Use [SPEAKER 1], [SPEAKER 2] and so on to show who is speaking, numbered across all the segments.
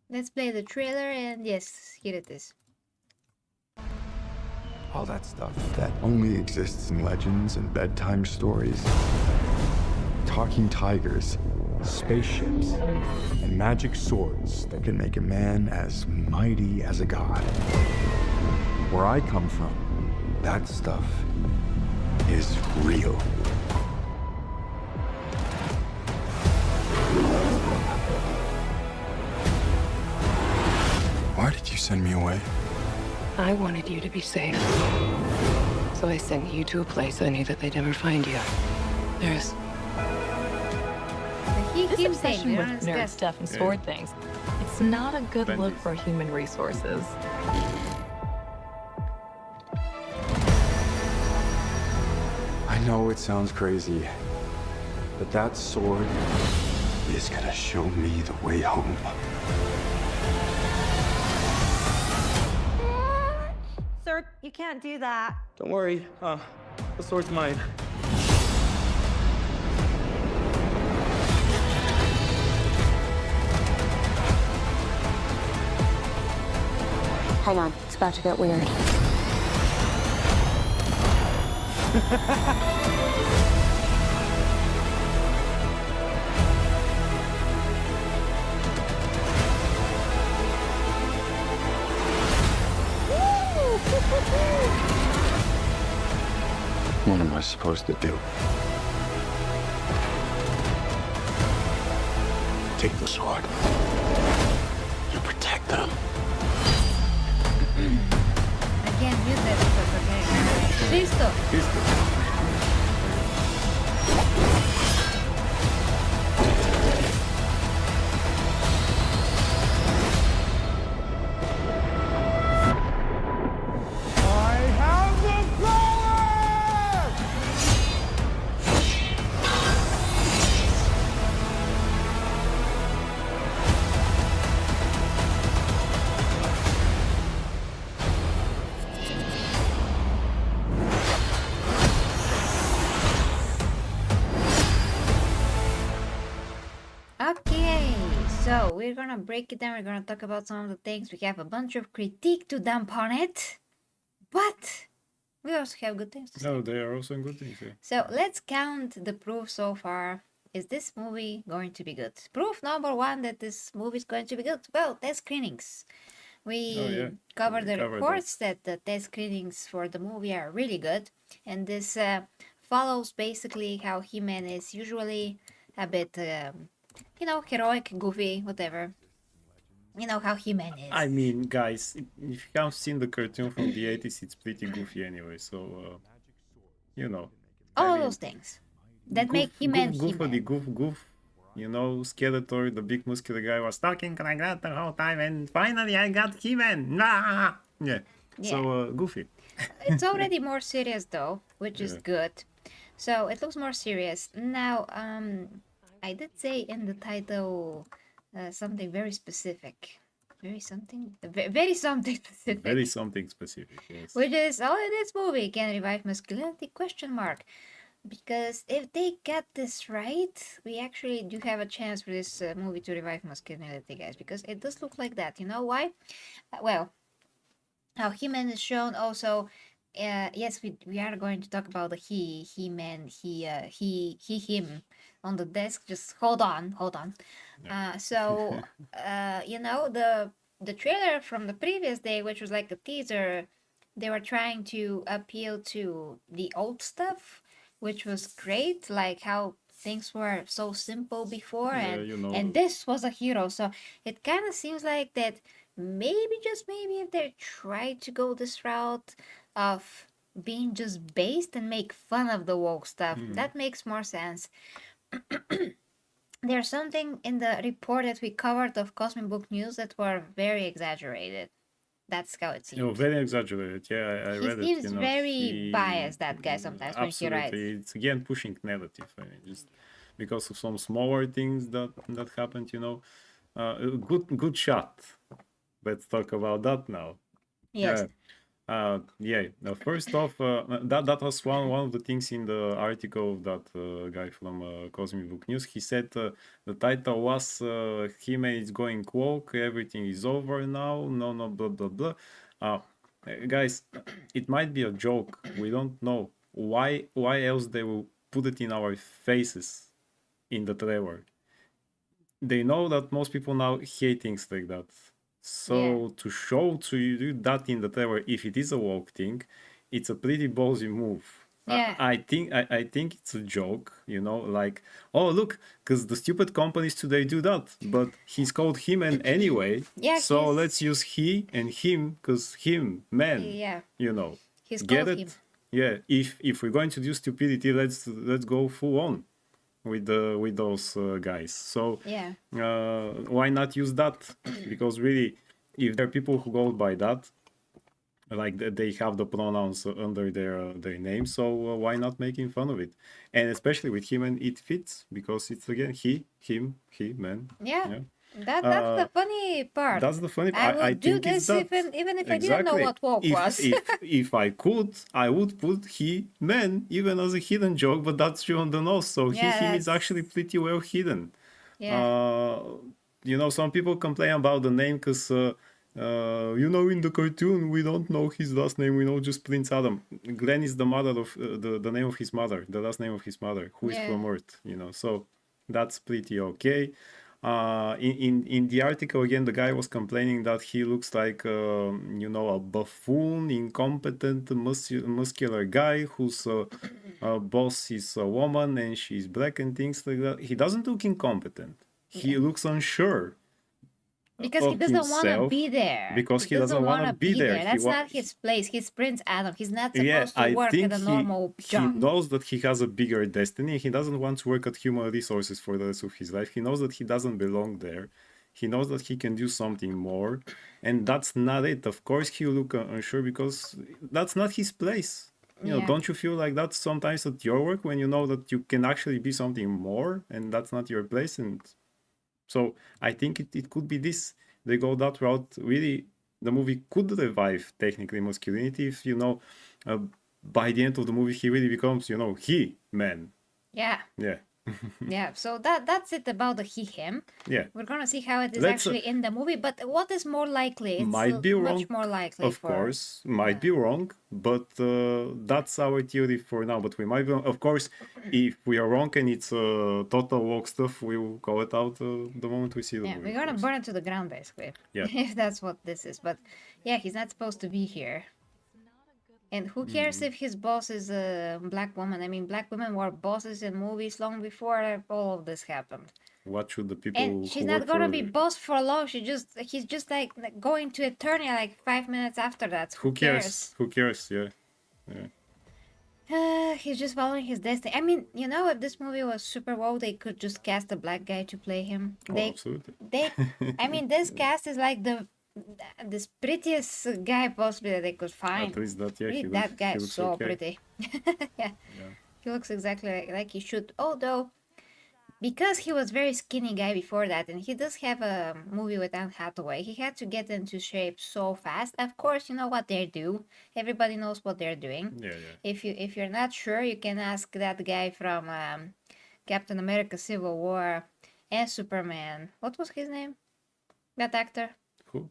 [SPEAKER 1] Let's play the trailer, and yes, here it is.
[SPEAKER 2] All that stuff that only exists in legends and bedtime stories. Talking tigers, spaceships, and magic swords that can make a man as mighty as a god. Where I come from, that stuff is real. Why did you send me away?
[SPEAKER 3] I wanted you to be safe. So I sent you to a place I knew that they'd never find you. There's
[SPEAKER 1] He
[SPEAKER 4] This
[SPEAKER 1] keeps saying
[SPEAKER 4] obsession
[SPEAKER 1] we
[SPEAKER 4] with
[SPEAKER 1] don't
[SPEAKER 4] nerd
[SPEAKER 1] discuss.
[SPEAKER 4] stuff and sword things, it's not a good look
[SPEAKER 5] Bandits.
[SPEAKER 4] for human resources.
[SPEAKER 2] I know it sounds crazy, but that sword is gonna show me the way home.
[SPEAKER 6] Sir, you can't do that.
[SPEAKER 5] Don't worry, the sword's mine.
[SPEAKER 7] Hang on, it's about to get weird.
[SPEAKER 2] What am I supposed to do? Take the sword. You protect them.
[SPEAKER 1] I can't use that because okay. Listo.
[SPEAKER 5] I have the power!
[SPEAKER 1] Okay, so we're gonna break it down. We're gonna talk about some of the things. We have a bunch of critique to dump on it, but we also have good things to say.
[SPEAKER 5] No, they are also good things. Yeah.
[SPEAKER 1] So let's count the proof so far. Is this movie going to be good? Proof number one that this movie is going to be good. Well, test screenings. We
[SPEAKER 5] Oh, yeah.
[SPEAKER 1] covered
[SPEAKER 5] We
[SPEAKER 1] the
[SPEAKER 5] covered
[SPEAKER 1] reports that the test screenings for the movie are really good, and this follows basically how He-Man is usually a bit, heroic, goofy, whatever. You know how He-Man is.
[SPEAKER 5] I mean, guys, if you have seen the cartoon from the 80s, it's pretty goofy anyway, so, you know.
[SPEAKER 1] All
[SPEAKER 5] I
[SPEAKER 1] of
[SPEAKER 5] mean,
[SPEAKER 1] those things that make He-Man
[SPEAKER 5] goof for the
[SPEAKER 1] He-Man.
[SPEAKER 5] goof. You know, Skeletor, the big muscular guy, was talking like that the whole time, and finally I got He-Man. Nah! Yeah. So, goofy.
[SPEAKER 1] It's already more serious though, which is
[SPEAKER 5] Yeah.
[SPEAKER 1] good. So it looks more serious. Now, I did say in the title something very specific. Very something specific.
[SPEAKER 5] Very something specific, yes.
[SPEAKER 1] Which is, oh, this movie can revive masculinity, question mark. Because if they get this right, we actually do have a chance for this movie to revive masculinity, guys. Because it does look like that. You know why? Well, how He-Man is shown also. Yes, we are going to talk about the He-Man, him on the desk. Just hold on. So the trailer from the previous day, which was like a teaser, they were trying to appeal to the old stuff, which was great, like how things were so simple before,
[SPEAKER 5] Yeah,
[SPEAKER 1] and
[SPEAKER 5] you know.
[SPEAKER 1] and this was a hero. So it kind of seems like that maybe, just maybe, if they try to go this route of being just based and make fun of the woke stuff, that makes more sense. There's something in the report that we covered of Cosmic Book News that were very exaggerated. That's how it seems.
[SPEAKER 5] No, very exaggerated. Yeah, I
[SPEAKER 1] He
[SPEAKER 5] read it.
[SPEAKER 1] seems
[SPEAKER 5] You know,
[SPEAKER 1] very biased, that guy, sometimes when he writes.
[SPEAKER 5] Absolutely, it's again pushing narrative. I mean, just because of some smaller things that happened. You know, good shot. Let's talk about that now.
[SPEAKER 1] Yes.
[SPEAKER 5] Yeah. Yeah. First off, that was one of the things in the article of that guy from Cosmic Book News. He said the title was He-Man is going woke. Everything is over now. No, blah blah blah. Guys, it might be a joke. We don't know why else they will put it in our faces in the trailer. They know that most people now hate things like that. So to show to you that in the trailer, if it is a woke thing, it's a pretty ballsy move.
[SPEAKER 1] Yeah.
[SPEAKER 5] I think it's a joke, you know, like, oh look, because the stupid companies today do that, but he's called He-Man anyway.
[SPEAKER 1] Yeah,
[SPEAKER 5] So
[SPEAKER 1] he's-
[SPEAKER 5] let's use he and him, because him, man,
[SPEAKER 1] Yeah.
[SPEAKER 5] you know.
[SPEAKER 1] He's
[SPEAKER 5] Get
[SPEAKER 1] called
[SPEAKER 5] it?
[SPEAKER 1] him.
[SPEAKER 5] Yeah. If we're going to do stupidity, let's go full on with those guys. So
[SPEAKER 1] Yeah.
[SPEAKER 5] why not use that? Because really, if there are people who go by that, like they have the pronouns under their name, so why not making fun of it? And especially with him, and it fits because it's again he, him, he, man.
[SPEAKER 1] Yeah. That's the funny part.
[SPEAKER 5] That's the funny
[SPEAKER 1] I
[SPEAKER 5] part.
[SPEAKER 1] would do
[SPEAKER 5] think it's
[SPEAKER 1] this
[SPEAKER 5] that.
[SPEAKER 1] even if I didn't know what woke was.
[SPEAKER 5] If I could, I would put he man even as a hidden joke, but that's true on the nose. So
[SPEAKER 1] Yeah,
[SPEAKER 5] him is
[SPEAKER 1] that's-
[SPEAKER 5] actually pretty well hidden.
[SPEAKER 1] Yeah.
[SPEAKER 5] You know, some people complain about the name because you know, in the cartoon we don't know his last name. We know just Prince Adam. Glenn is the mother of the name of his mother, the last name of his mother, who is
[SPEAKER 1] Yeah.
[SPEAKER 5] from Earth. You know, so that's pretty okay. In the article again, the guy was complaining that he looks like you know, a buffoon, incompetent, muscular guy whose boss is a woman and she's black and things like that. He doesn't look incompetent. He looks unsure
[SPEAKER 1] Because he
[SPEAKER 5] of
[SPEAKER 1] doesn't want to
[SPEAKER 5] himself,
[SPEAKER 1] be there.
[SPEAKER 5] because he doesn't
[SPEAKER 1] wanna
[SPEAKER 5] wanna be there. He
[SPEAKER 1] That's
[SPEAKER 5] wa-
[SPEAKER 1] not his place. He's Prince Adam. He's not
[SPEAKER 5] Yeah,
[SPEAKER 1] supposed to
[SPEAKER 5] I
[SPEAKER 1] work
[SPEAKER 5] think
[SPEAKER 1] at a normal
[SPEAKER 5] he
[SPEAKER 1] job.
[SPEAKER 5] knows that he has a bigger destiny. He doesn't want to work at human resources for the rest of his life. He knows that he doesn't belong there. He knows that he can do something more, and that's not it. Of course, he'll look unsure because that's not his place. You know,
[SPEAKER 1] Yeah.
[SPEAKER 5] don't you feel like that sometimes at your work when you know that you can actually be something more, and that's not your place? And so I think it could be this. They go that route. Really, the movie could revive technically masculinity if, you know, by the end of the movie he really becomes, you know, he man.
[SPEAKER 1] Yeah.
[SPEAKER 5] Yeah,
[SPEAKER 1] Yeah. So that's it about the he him.
[SPEAKER 5] yeah.
[SPEAKER 1] We're gonna see how it is
[SPEAKER 5] Let's,
[SPEAKER 1] actually in the movie, but what is more likely? It's
[SPEAKER 5] Might be wrong.
[SPEAKER 1] much more likely
[SPEAKER 5] Of
[SPEAKER 1] for
[SPEAKER 5] course, might be wrong, but that's our theory for now. But we might be wrong. Of course, if we are wrong and it's total woke stuff, we will call it out the moment we see the
[SPEAKER 1] Yeah,
[SPEAKER 5] movie.
[SPEAKER 1] we're
[SPEAKER 5] of
[SPEAKER 1] gonna
[SPEAKER 5] course.
[SPEAKER 1] burn it to the ground basically.
[SPEAKER 5] Yeah.
[SPEAKER 1] If that's what this is. But yeah, he's not supposed to be here. And who cares if his boss is a black woman? I mean, black women were bosses in movies long before all of this happened.
[SPEAKER 5] What should the people
[SPEAKER 1] And she's
[SPEAKER 5] who
[SPEAKER 1] not
[SPEAKER 5] work
[SPEAKER 1] gonna
[SPEAKER 5] for
[SPEAKER 1] be boss for long. He's just like going to Eternia like 5 minutes after that.
[SPEAKER 5] who cares? Who cares? Yeah.
[SPEAKER 1] He's just following his destiny. I mean, you know, if this movie was super woke, they could just cast a black guy to play him.
[SPEAKER 5] Oh, absolutely.
[SPEAKER 1] I mean, this cast is like this prettiest guy possibly that they could find.
[SPEAKER 5] At least that, yeah.
[SPEAKER 1] Really,
[SPEAKER 5] he
[SPEAKER 1] that
[SPEAKER 5] looks,
[SPEAKER 1] guy
[SPEAKER 5] he
[SPEAKER 1] is
[SPEAKER 5] looks
[SPEAKER 1] so
[SPEAKER 5] okay.
[SPEAKER 1] pretty. Yeah. He looks exactly like he should. Although, because he was very skinny guy before that, and he does have a movie with Anne Hathaway, he had to get into shape so fast. Of course, you know what they do. Everybody knows what they're doing.
[SPEAKER 5] Yeah, yeah.
[SPEAKER 1] If you're not sure, you can ask that guy from Captain America: Civil War and Superman. What was his name? That actor.
[SPEAKER 5] Who?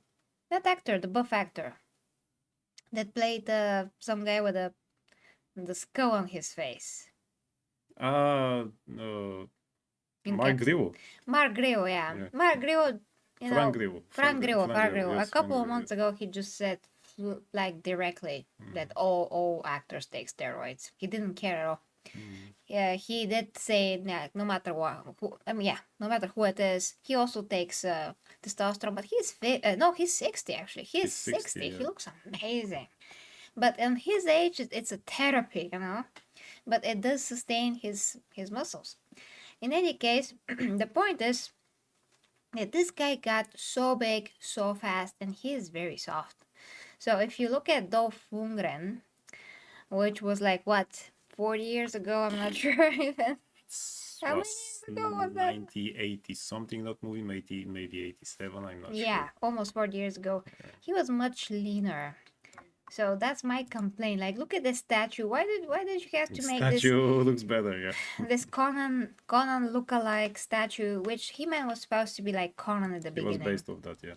[SPEAKER 1] That actor, the buff actor, that played some guy with the skull on his face.
[SPEAKER 5] Uh,
[SPEAKER 1] In
[SPEAKER 5] Mark
[SPEAKER 1] Cap-
[SPEAKER 5] Grillo.
[SPEAKER 1] Mark Grillo, yeah.
[SPEAKER 5] Yeah.
[SPEAKER 1] Mark Grillo, you know.
[SPEAKER 5] Frank Grillo.
[SPEAKER 1] Frank Grillo.
[SPEAKER 5] Yes,
[SPEAKER 1] A couple
[SPEAKER 5] Frank
[SPEAKER 1] of months ago, he just said, like, directly that all actors take steroids. He didn't care at all. Yeah, he did say, yeah, no matter what, no matter who it is, he also takes testosterone. But he's he's 60 actually. He's 60.
[SPEAKER 5] yeah.
[SPEAKER 1] He looks amazing. But in his age, it's a therapy, you know. But it does sustain his muscles. In any case, the point is that this guy got so big so fast, and he is very soft. So if you look at Dolph Lundgren, which was like what 40 years ago, I'm not sure even. How many years ago was that?
[SPEAKER 5] 1980 something, that movie, maybe 87, I'm not
[SPEAKER 1] Yeah,
[SPEAKER 5] sure.
[SPEAKER 1] almost 40 years ago. He was much leaner. So that's my complaint. Like, look at this statue. Why did you have to make
[SPEAKER 5] Statue looks better, yeah.
[SPEAKER 1] this Conan lookalike statue, which He-Man was supposed to be like Conan at the
[SPEAKER 5] It was
[SPEAKER 1] beginning?
[SPEAKER 5] based off that, yeah.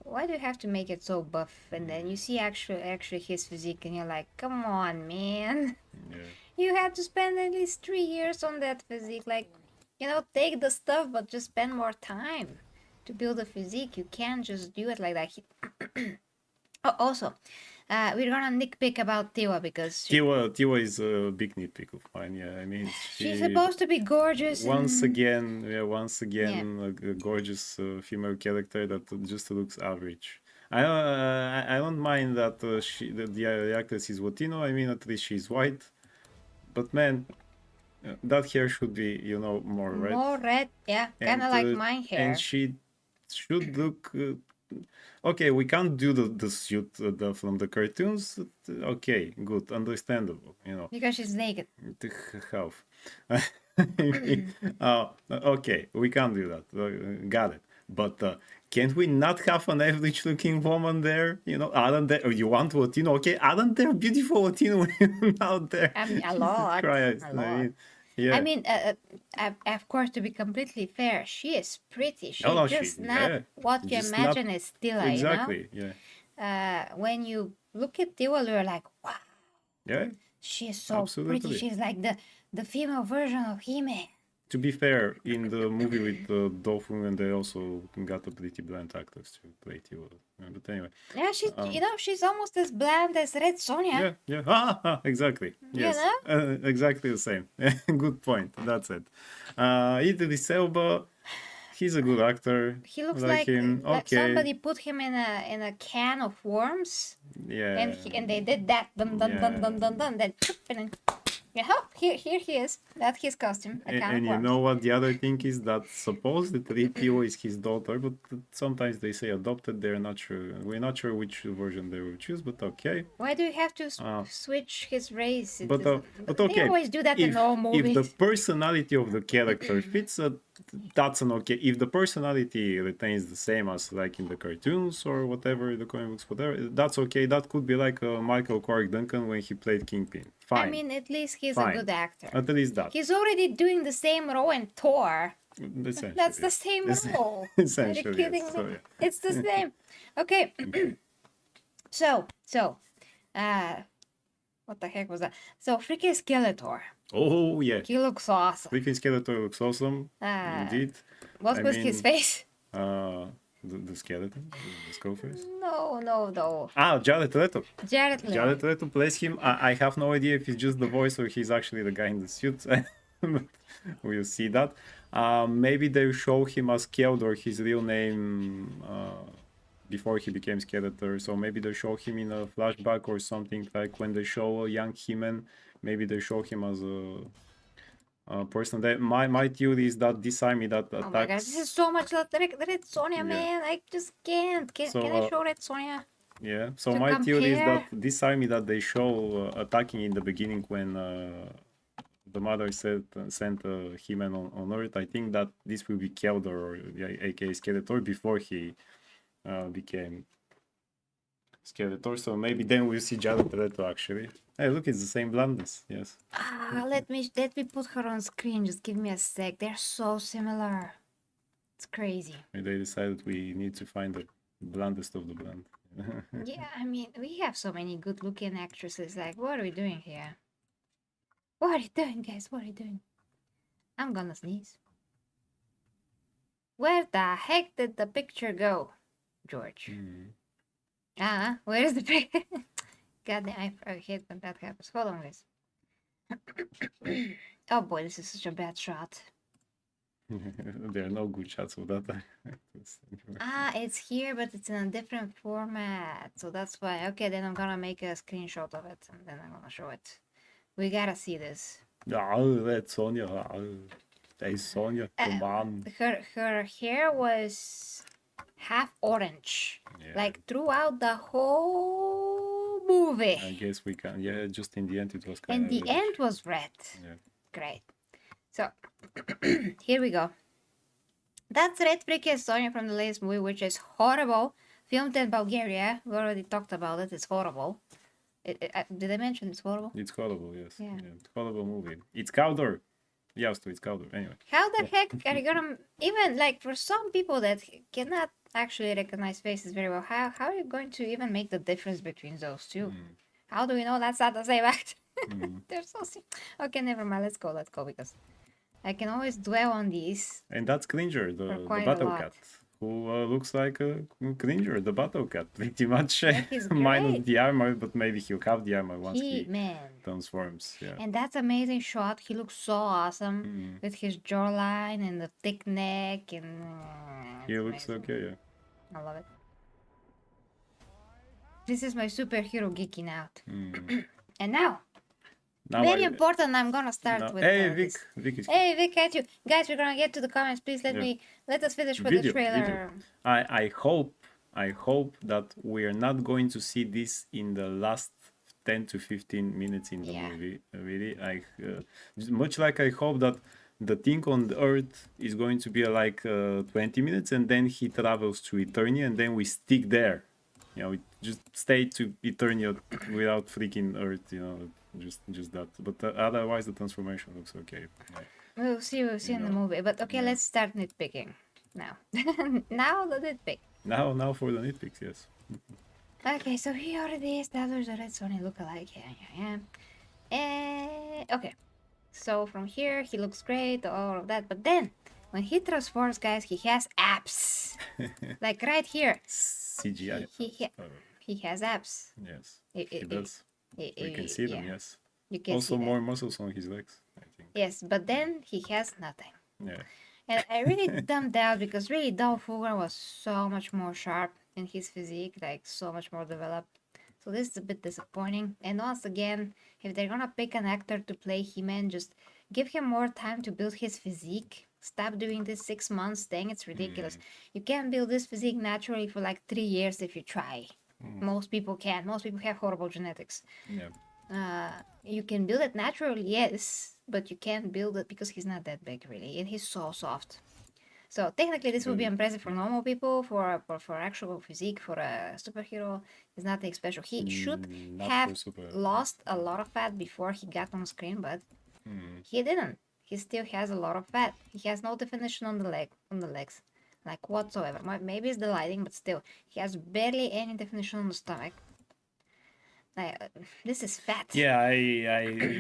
[SPEAKER 1] Why do you have to make it so buff? And then you see actually his physique, and you're like, come on, man.
[SPEAKER 5] Yeah.
[SPEAKER 1] You had to spend at least 3 years on that physique. Like, take the stuff, but just spend more time to build a physique. You can't just do it like that. Oh, also, we're gonna nitpick about Tiwa because
[SPEAKER 5] Tiwa is a big nitpick of mine, yeah. I mean,
[SPEAKER 1] she's supposed to be gorgeous.
[SPEAKER 5] once
[SPEAKER 1] and-
[SPEAKER 5] again, a gorgeous female character that just looks average. I don't mind that the actress is Latino. I mean, at least she's white. But man, that hair should be, more red.
[SPEAKER 1] More red, yeah, kind of like my hair.
[SPEAKER 5] And she should look. Okay, we can't do the suit from the cartoons. Okay, good, understandable.
[SPEAKER 1] Because she's naked.
[SPEAKER 5] Half. Okay, we can't do that. Got it. But can't we not have an average-looking woman there? Aren't there? You want Latino? Okay, aren't there beautiful Latino women out there?
[SPEAKER 1] I mean, a lot.
[SPEAKER 5] Christ,
[SPEAKER 1] A
[SPEAKER 5] I
[SPEAKER 1] lot.
[SPEAKER 5] mean, yeah.
[SPEAKER 1] I mean, of course, to be completely fair, she is pretty. She's
[SPEAKER 5] No,
[SPEAKER 1] just
[SPEAKER 5] she-
[SPEAKER 1] not
[SPEAKER 5] yeah,
[SPEAKER 1] what you
[SPEAKER 5] just not-
[SPEAKER 1] imagine is Stila,
[SPEAKER 5] Exactly. Yeah.
[SPEAKER 1] When you look at Tiwa, you're like, wow,
[SPEAKER 5] Yeah.
[SPEAKER 1] she is so
[SPEAKER 5] Absolutely.
[SPEAKER 1] pretty. She's like the female version of He-Man.
[SPEAKER 5] To be fair, in the movie with Dolphin, and they also got a pretty bland actors to play Tiwa. But anyway.
[SPEAKER 1] Yeah, she's she's almost as bland as Red Sonja.
[SPEAKER 5] Yeah. Exactly. Yes. Exactly the same. Good point. That's it. Idris Elba, he's a good actor.
[SPEAKER 1] He looks
[SPEAKER 5] like him.
[SPEAKER 1] like
[SPEAKER 5] Okay.
[SPEAKER 1] somebody put him in a can of worms,
[SPEAKER 5] Yeah.
[SPEAKER 1] and they did that dun dun dun dun dun dun. Then and then here he is. That's his costume. A can
[SPEAKER 5] And
[SPEAKER 1] of
[SPEAKER 5] you
[SPEAKER 1] worms.
[SPEAKER 5] know what the other thing is, that supposedly Tio is his daughter, but sometimes they say adopted. They're not sure. We're not sure which version they will choose, but okay.
[SPEAKER 1] Why do you have to switch his race? It
[SPEAKER 5] But
[SPEAKER 1] is-
[SPEAKER 5] but
[SPEAKER 1] They
[SPEAKER 5] okay.
[SPEAKER 1] always do that in all movies.
[SPEAKER 5] If the personality of the character fits, that's an okay. If the personality retains the same as like in the cartoons or whatever, the comic books, whatever, that's okay. That could be like Michael Clark Duncan when he played Kingpin. Fine.
[SPEAKER 1] I mean, at least he's
[SPEAKER 5] Fine.
[SPEAKER 1] a good actor.
[SPEAKER 5] At least that.
[SPEAKER 1] He's already doing the same role in Thor.
[SPEAKER 5] Essentially,
[SPEAKER 1] That's the
[SPEAKER 5] yes.
[SPEAKER 1] same role. Are you
[SPEAKER 5] Essentially,
[SPEAKER 1] kidding
[SPEAKER 5] yes.
[SPEAKER 1] me?
[SPEAKER 5] So, yeah.
[SPEAKER 1] It's the same. Okay. so, what the heck was that? So, freaking Skeletor.
[SPEAKER 5] Oh yeah.
[SPEAKER 1] He looks awesome.
[SPEAKER 5] Freaking Skeletor looks awesome. Indeed.
[SPEAKER 1] What
[SPEAKER 5] I
[SPEAKER 1] was his
[SPEAKER 5] mean,
[SPEAKER 1] face?
[SPEAKER 5] The skeleton, the skull face.
[SPEAKER 1] No.
[SPEAKER 5] Jared Leto.
[SPEAKER 1] Jared Leto.
[SPEAKER 5] Jared Leto plays him. I have no idea if he's just the voice or he's actually the guy in the suit. We'll see that. Maybe they show him as Keldor, his real name, before he became Skeletor. So maybe they show him in a flashback or something, like when they show a young He-Man. Maybe they show him as a person. That my theory is that this army that
[SPEAKER 1] Oh my god,
[SPEAKER 5] attacks.
[SPEAKER 1] this is so much like Red Sonja,
[SPEAKER 5] Yeah.
[SPEAKER 1] man. I just can't. Can I show Red Sonja?
[SPEAKER 5] Yeah, so
[SPEAKER 1] To
[SPEAKER 5] my theory is that
[SPEAKER 1] compare?
[SPEAKER 5] this army that they show attacking in the beginning when the mother sent He-Man on Earth, I think that this will be Keldor, or aka Skeletor, before he became Skeletor. So maybe then we'll see Jared Leto actually. Hey, look, it's the same blondness. Yes.
[SPEAKER 1] Let me put her on screen. Just give me a sec. They're so similar. It's crazy.
[SPEAKER 5] Maybe they decided we need to find the blondest of the blonde.
[SPEAKER 1] Yeah, I mean, we have so many good-looking actresses. Like, what are we doing here? What are you doing, guys? What are you doing? I'm gonna sneeze. Where the heck did the picture go, George? Where is the picture? God damn, I hate when that happens. Hold on, guys. Oh boy, this is such a bad shot.
[SPEAKER 5] There are no good shots of that.
[SPEAKER 1] It's here, but it's in a different format. So that's why. Okay, then I'm gonna make a screenshot of it, and then I'm gonna show it. We gotta see this.
[SPEAKER 5] That's Sonia. Hey, Sonia, come on.
[SPEAKER 1] Her hair was half orange,
[SPEAKER 5] Yeah.
[SPEAKER 1] like throughout the whole movie.
[SPEAKER 5] I guess we can. Yeah, just in the end it was kind
[SPEAKER 1] And
[SPEAKER 5] of.
[SPEAKER 1] the end was red.
[SPEAKER 5] Yeah.
[SPEAKER 1] Great. So, here we go. That's Red Freaking Sonia from the latest movie, which is horrible. Filmed in Bulgaria. We already talked about it. It's horrible. Did I mention it's horrible?
[SPEAKER 5] It's horrible, yes.
[SPEAKER 1] Yeah.
[SPEAKER 5] It's horrible movie. It's Cowder. Yes, it's Cowder. Anyway.
[SPEAKER 1] How the heck are you gonna even like for some people that cannot actually recognize faces very well? How are you going to even make the difference between those two? How do we know that's not the same actor? They're so okay. Never mind. Let's go because I can always dwell on these.
[SPEAKER 5] And that's Cringer,
[SPEAKER 1] For
[SPEAKER 5] the
[SPEAKER 1] quite a
[SPEAKER 5] battle
[SPEAKER 1] lot.
[SPEAKER 5] cat, who looks like Cringer, the battle cat, pretty much.
[SPEAKER 1] he's
[SPEAKER 5] Minus
[SPEAKER 1] great.
[SPEAKER 5] the armor, but maybe he'll have the armor once he
[SPEAKER 1] Man,
[SPEAKER 5] transforms. Yeah.
[SPEAKER 1] and that's amazing shot. He looks so awesome with his jawline and the thick neck and.
[SPEAKER 5] He
[SPEAKER 1] it's
[SPEAKER 5] looks
[SPEAKER 1] amazing.
[SPEAKER 5] okay, yeah.
[SPEAKER 1] I love it. This is my superhero geeking out. And now,
[SPEAKER 5] Now
[SPEAKER 1] very
[SPEAKER 5] I-
[SPEAKER 1] important. I'm gonna start
[SPEAKER 5] now-
[SPEAKER 1] with.
[SPEAKER 5] Hey,
[SPEAKER 1] this.
[SPEAKER 5] Vic. Vic is
[SPEAKER 1] Hey, Vic, at you guys. We're gonna get to the comments. Please
[SPEAKER 5] Yeah.
[SPEAKER 1] let us finish with
[SPEAKER 5] Video,
[SPEAKER 1] the trailer.
[SPEAKER 5] video. I hope that we are not going to see this in the last 10 to 15 minutes in the
[SPEAKER 1] Yeah.
[SPEAKER 5] movie. Really, much like I hope that the thing on the Earth is going to be like 20 minutes, and then he travels to Eternia, and then we stick there. You know, we just stay to Eternia without freaking Earth. You know, just that. But otherwise, the transformation looks okay. Yeah.
[SPEAKER 1] We'll see in the movie. But okay, let's start nitpicking now. Now the nitpick.
[SPEAKER 5] Now for the nitpicks, yes.
[SPEAKER 1] Okay, so he already established that it's only look-alike. Yeah. Okay. So from here, he looks great, all of that. But then, when he transforms, guys, he has abs. Like right here.
[SPEAKER 5] CGI.
[SPEAKER 1] He has abs.
[SPEAKER 5] Yes,
[SPEAKER 1] It-
[SPEAKER 5] he
[SPEAKER 1] it-
[SPEAKER 5] does. We can see them,
[SPEAKER 1] yeah.
[SPEAKER 5] yes.
[SPEAKER 1] You can
[SPEAKER 5] Also
[SPEAKER 1] see that.
[SPEAKER 5] more muscles on his legs, I think.
[SPEAKER 1] Yes, but then he has nothing.
[SPEAKER 5] Yeah.
[SPEAKER 1] And I really dumped out because really Dolph Lundgren was so much more sharp in his physique, like so much more developed. So this is a bit disappointing. And once again, if they're gonna pick an actor to play He-Man, just give him more time to build his physique. Stop doing this 6 months thing. It's ridiculous. You can't build this physique naturally for like 3 years if you try. Most people can. Most people have horrible genetics.
[SPEAKER 5] Yeah.
[SPEAKER 1] You can build it naturally, yes, but you can't build it because he's not that big really, and he's so soft. So technically, this would be impressive for normal people. For actual physique, for a superhero, it's nothing special. He should
[SPEAKER 5] not
[SPEAKER 1] have
[SPEAKER 5] for super-
[SPEAKER 1] lost a lot of fat before he got on screen, but he didn't. He still has a lot of fat. He has no definition on the legs, like whatsoever. Maybe it's the lighting, but still, he has barely any definition on the stomach. This is fat.
[SPEAKER 5] Yeah, I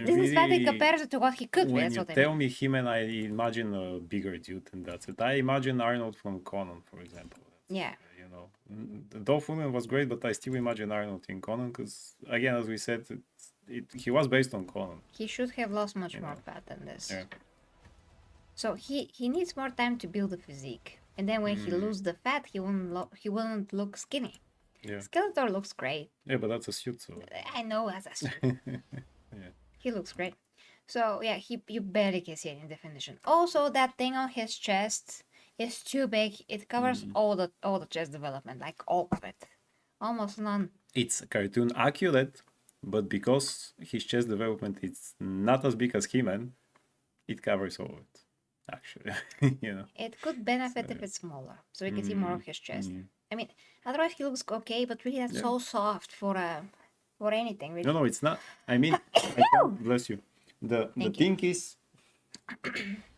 [SPEAKER 1] This is fat in
[SPEAKER 5] really-
[SPEAKER 1] comparison to what he could be.
[SPEAKER 5] When
[SPEAKER 1] That's
[SPEAKER 5] you
[SPEAKER 1] what I
[SPEAKER 5] tell
[SPEAKER 1] mean.
[SPEAKER 5] me him, and I imagine a bigger dude, and that's it. I imagine Arnold from Conan, for example.
[SPEAKER 1] Yeah.
[SPEAKER 5] You know, Dolph Lundgren was great, but I still imagine Arnold in Conan because, again, as we said, he was based on Conan.
[SPEAKER 1] He should have lost much more fat than this.
[SPEAKER 5] Yeah.
[SPEAKER 1] So he needs more time to build the physique, and then when he loses the fat, he wouldn't look skinny.
[SPEAKER 5] Yeah.
[SPEAKER 1] Skeletor looks great.
[SPEAKER 5] Yeah, but that's a suit, so
[SPEAKER 1] I know as a
[SPEAKER 5] yeah.
[SPEAKER 1] he looks great. So yeah, you barely can see any definition. Also, that thing on his chest is too big. It covers all the chest development, like all of it, almost none.
[SPEAKER 5] It's cartoon accurate, but because his chest development is not as big as He-Man, it covers all of it. Actually, you know.
[SPEAKER 1] It could benefit if it's smaller, so we can see more of his chest. I mean, otherwise he looks okay, but really that's so soft for anything. Really.
[SPEAKER 5] No, it's not. I mean, I can't, bless you. The
[SPEAKER 1] Thank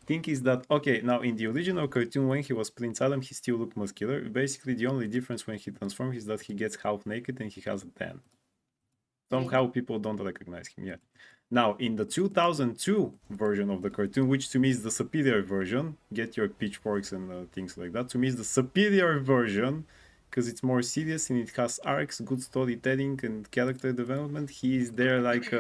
[SPEAKER 5] thing is that okay. Now in the original cartoon, when he was Prince Adam, he still looked muscular. Basically, the only difference when he transforms is that he gets half naked and he has a tan. Somehow people don't recognize him yet. Now in the 2002 version of the cartoon, which to me is the superior version, get your pitchforks and things like that. To me, is the superior version because it's more serious and it has arcs, good storytelling, and character development. He is there like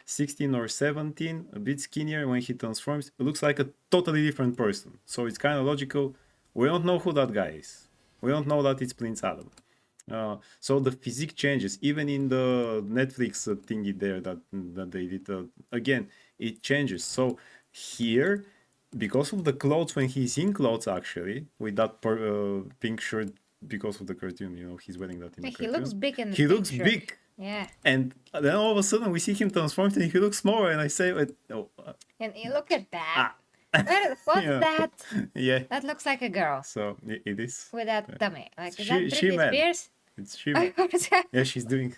[SPEAKER 5] 16 or 17, a bit skinnier. When he transforms, it looks like a totally different person. So it's kind of logical. We don't know who that guy is. We don't know that it's Prince Adam. So the physique changes. Even in the Netflix thingy there that they did, again, it changes. So here, because of the clothes, when he's in clothes, actually, with that pink shirt, because of the cartoon, you know, he's wearing that in the
[SPEAKER 1] He
[SPEAKER 5] cartoon.
[SPEAKER 1] looks big in the
[SPEAKER 5] He looks
[SPEAKER 1] picture.
[SPEAKER 5] big.
[SPEAKER 1] Yeah,
[SPEAKER 5] And then all of a sudden we see him transformed and he looks smaller, and I say,
[SPEAKER 1] and you look at that.
[SPEAKER 5] Ah.
[SPEAKER 1] What's
[SPEAKER 5] Yeah.
[SPEAKER 1] that?
[SPEAKER 5] yeah.
[SPEAKER 1] That looks like a girl
[SPEAKER 5] So it is.
[SPEAKER 1] with that tummy. Like is
[SPEAKER 5] She-
[SPEAKER 1] that
[SPEAKER 5] she
[SPEAKER 1] Britney
[SPEAKER 5] man.
[SPEAKER 1] Spears?
[SPEAKER 5] It's Shiva. Yeah, she's doing.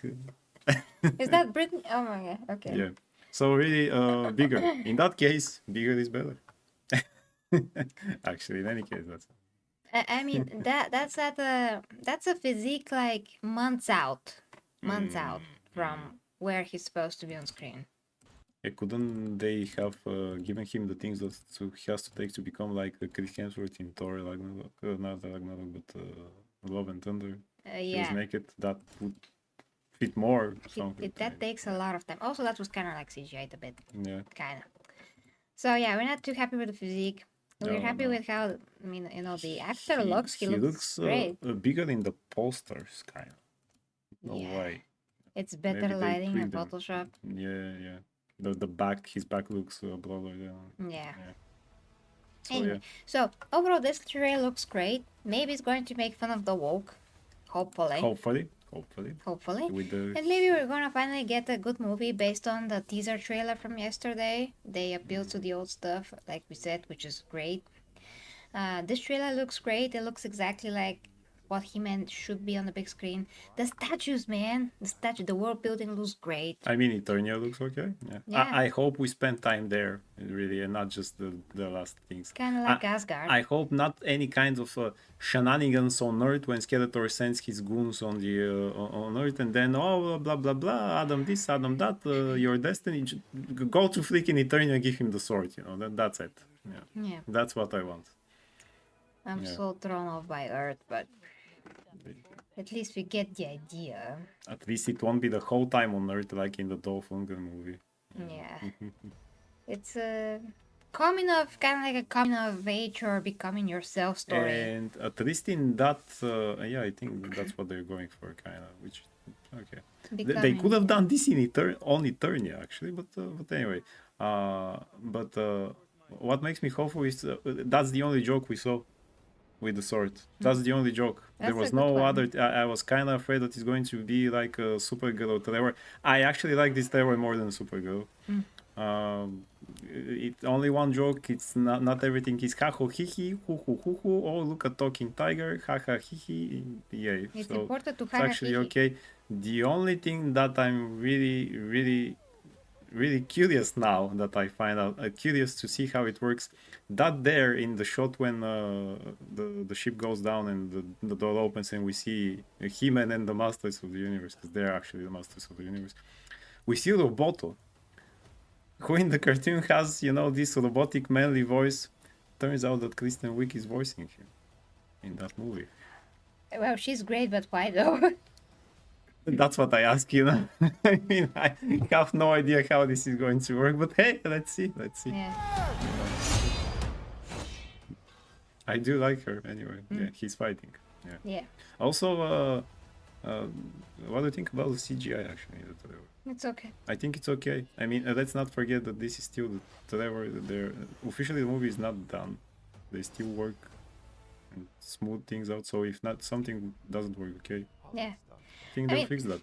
[SPEAKER 1] Is that Britney? Oh my god. Okay.
[SPEAKER 5] Yeah. So really, bigger. In that case, bigger is better. Actually, in any case, that's.
[SPEAKER 1] I mean that's a physique like months out from where he's supposed to be on screen.
[SPEAKER 5] Yeah, couldn't they have given him the things that he has to take to become like Chris Hemsworth in Thor Ragnarok? Not Ragnarok, but Love and Thunder. He was
[SPEAKER 1] Yeah,
[SPEAKER 5] naked. That would fit more.
[SPEAKER 1] that takes a lot of time. Also, that was kind of like CGI a bit,
[SPEAKER 5] Yeah.
[SPEAKER 1] kind of. So yeah, we're not too happy with the physique. We're
[SPEAKER 5] No,
[SPEAKER 1] happy
[SPEAKER 5] no.
[SPEAKER 1] with how the actor looks. He looks
[SPEAKER 5] looks
[SPEAKER 1] great.
[SPEAKER 5] bigger in the posters, kind of. No
[SPEAKER 1] Yeah.
[SPEAKER 5] way.
[SPEAKER 1] It's better
[SPEAKER 5] Maybe they
[SPEAKER 1] lighting and
[SPEAKER 5] tweaked them.
[SPEAKER 1] Photoshop.
[SPEAKER 5] Yeah. The back, his back looks broader. Yeah.
[SPEAKER 1] Yeah.
[SPEAKER 5] So
[SPEAKER 1] Anyway, so overall, this trailer looks great. Maybe it's going to make fun of the woke. Hopefully.
[SPEAKER 5] Hopefully. With the
[SPEAKER 1] And maybe we're gonna finally get a good movie based on the teaser trailer from yesterday. They appealed to the old stuff, like we said, which is great. This trailer looks great. It looks exactly like what He-Man should be on the big screen. The statues, man. The world building looks great.
[SPEAKER 5] I mean, Eternia looks okay. Yeah.
[SPEAKER 1] Yeah.
[SPEAKER 5] I hope we spend time there, really, and not just the last things.
[SPEAKER 1] Kind of like Asgard.
[SPEAKER 5] I hope not any kind of shenanigans on Earth when Skeletor sends his goons on the on Earth, and then blah blah blah, Adam this, Adam that, your destiny. Go to freaking Eternia, give him the sword. That's it.
[SPEAKER 1] Yeah.
[SPEAKER 5] That's what I want.
[SPEAKER 1] I'm so thrown off by Earth, but at least we get the idea.
[SPEAKER 5] At least it won't be the whole time on Earth like in the Dolph Lundgren movie.
[SPEAKER 1] Yeah. It's a kind of like a coming of age or becoming yourself story.
[SPEAKER 5] And at least in that, I think that's what they're going for, kind of. Which, okay, they could have done this in on Eternia actually, but anyway. What makes me hopeful is that's the only joke we saw with the sword. That's the only joke.
[SPEAKER 1] That's
[SPEAKER 5] There was
[SPEAKER 1] a good
[SPEAKER 5] no
[SPEAKER 1] one.
[SPEAKER 5] other. I was kind of afraid that it's going to be like a Supergirl trailer. I actually like this trailer more than Supergirl. It's only one joke. It's not everything is ha ho hi hi hoo hoo hoo hoo. Oh, look at talking tiger, ha ha hi hi. Yeah,
[SPEAKER 1] It's
[SPEAKER 5] so
[SPEAKER 1] important to
[SPEAKER 5] it's
[SPEAKER 1] have
[SPEAKER 5] actually okay. The only thing that I'm really curious now that I find out, curious to see how it works. That there in the shot when the ship goes down and the door opens and we see He-Man and the Masters of the Universe, because they're actually the Masters of the Universe. We see Roboto, who in the cartoon has, this robotic manly voice. Turns out that Kristen Wiig is voicing him in that movie.
[SPEAKER 1] Well, she's great, but why though?
[SPEAKER 5] That's what I ask, I mean, I have no idea how this is going to work, but hey, let's see.
[SPEAKER 1] Yeah.
[SPEAKER 5] I do like her anyway. Yeah, he's fighting.
[SPEAKER 1] Yeah.
[SPEAKER 5] Also, what do you think about the CGI actually in the trailer?
[SPEAKER 1] It's okay.
[SPEAKER 5] I think it's okay. I mean, let's not forget that this is still the trailer. Officially, the movie is not done. They still work and smooth things out. So if not, something doesn't work, okay?
[SPEAKER 1] Yeah.
[SPEAKER 5] I think
[SPEAKER 1] I
[SPEAKER 5] they'll
[SPEAKER 1] mean-
[SPEAKER 5] fix that.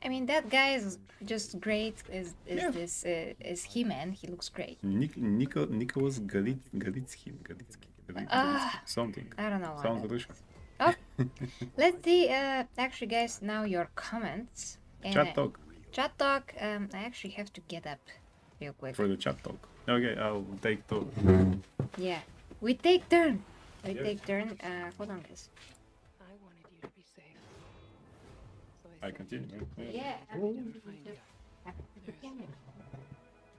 [SPEAKER 1] I mean, that guy is just great. Is He-Man? He looks great.
[SPEAKER 5] Nicholas Galitsky, something.
[SPEAKER 1] I don't know.
[SPEAKER 5] Sounds Russian.
[SPEAKER 1] Oh, let's see. Actually, guys, now your comments.
[SPEAKER 5] Chat talk.
[SPEAKER 1] Chat talk. I actually have to get up real quick.
[SPEAKER 5] For the chat talk. Okay, I'll take talk.
[SPEAKER 1] Yeah, we take turn. We
[SPEAKER 5] Yes.
[SPEAKER 1] take turn. Hold on, guys.
[SPEAKER 3] I wanted you to be safe. So
[SPEAKER 5] I continue.
[SPEAKER 1] Yeah.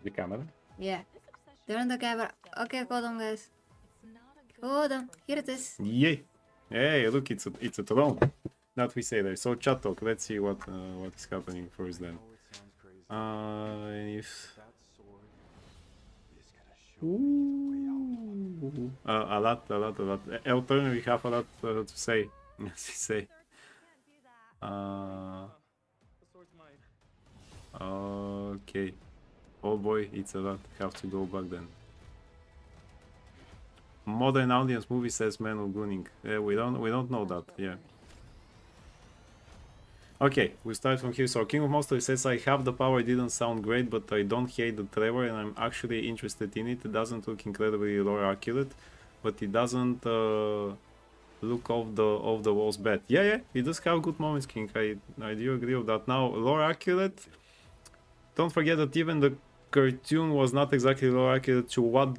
[SPEAKER 5] The camera.
[SPEAKER 1] Yeah. Turn the camera. Okay, hold on, guys. Hold on. Here it is.
[SPEAKER 5] Yay! Hey, look, it's a throne. That we say there. So chat talk. Let's see what is happening first then. If Ooh. A lot. Elton, we have a lot to say. As we say. Okay. Oh boy, it's a lot. Have to go back then. Modern audience movie says Man of Gunning. We don't know that. Yeah. Okay, we start from here. So King of Monsters says I have the power. Didn't sound great, but I don't hate the trailer, and I'm actually interested in it. It doesn't look incredibly lore accurate, but it doesn't look of the walls bad. Yeah, he does have good moments, King. I do agree with that. Now, lore accurate. Don't forget that even the cartoon was not exactly lore accurate to what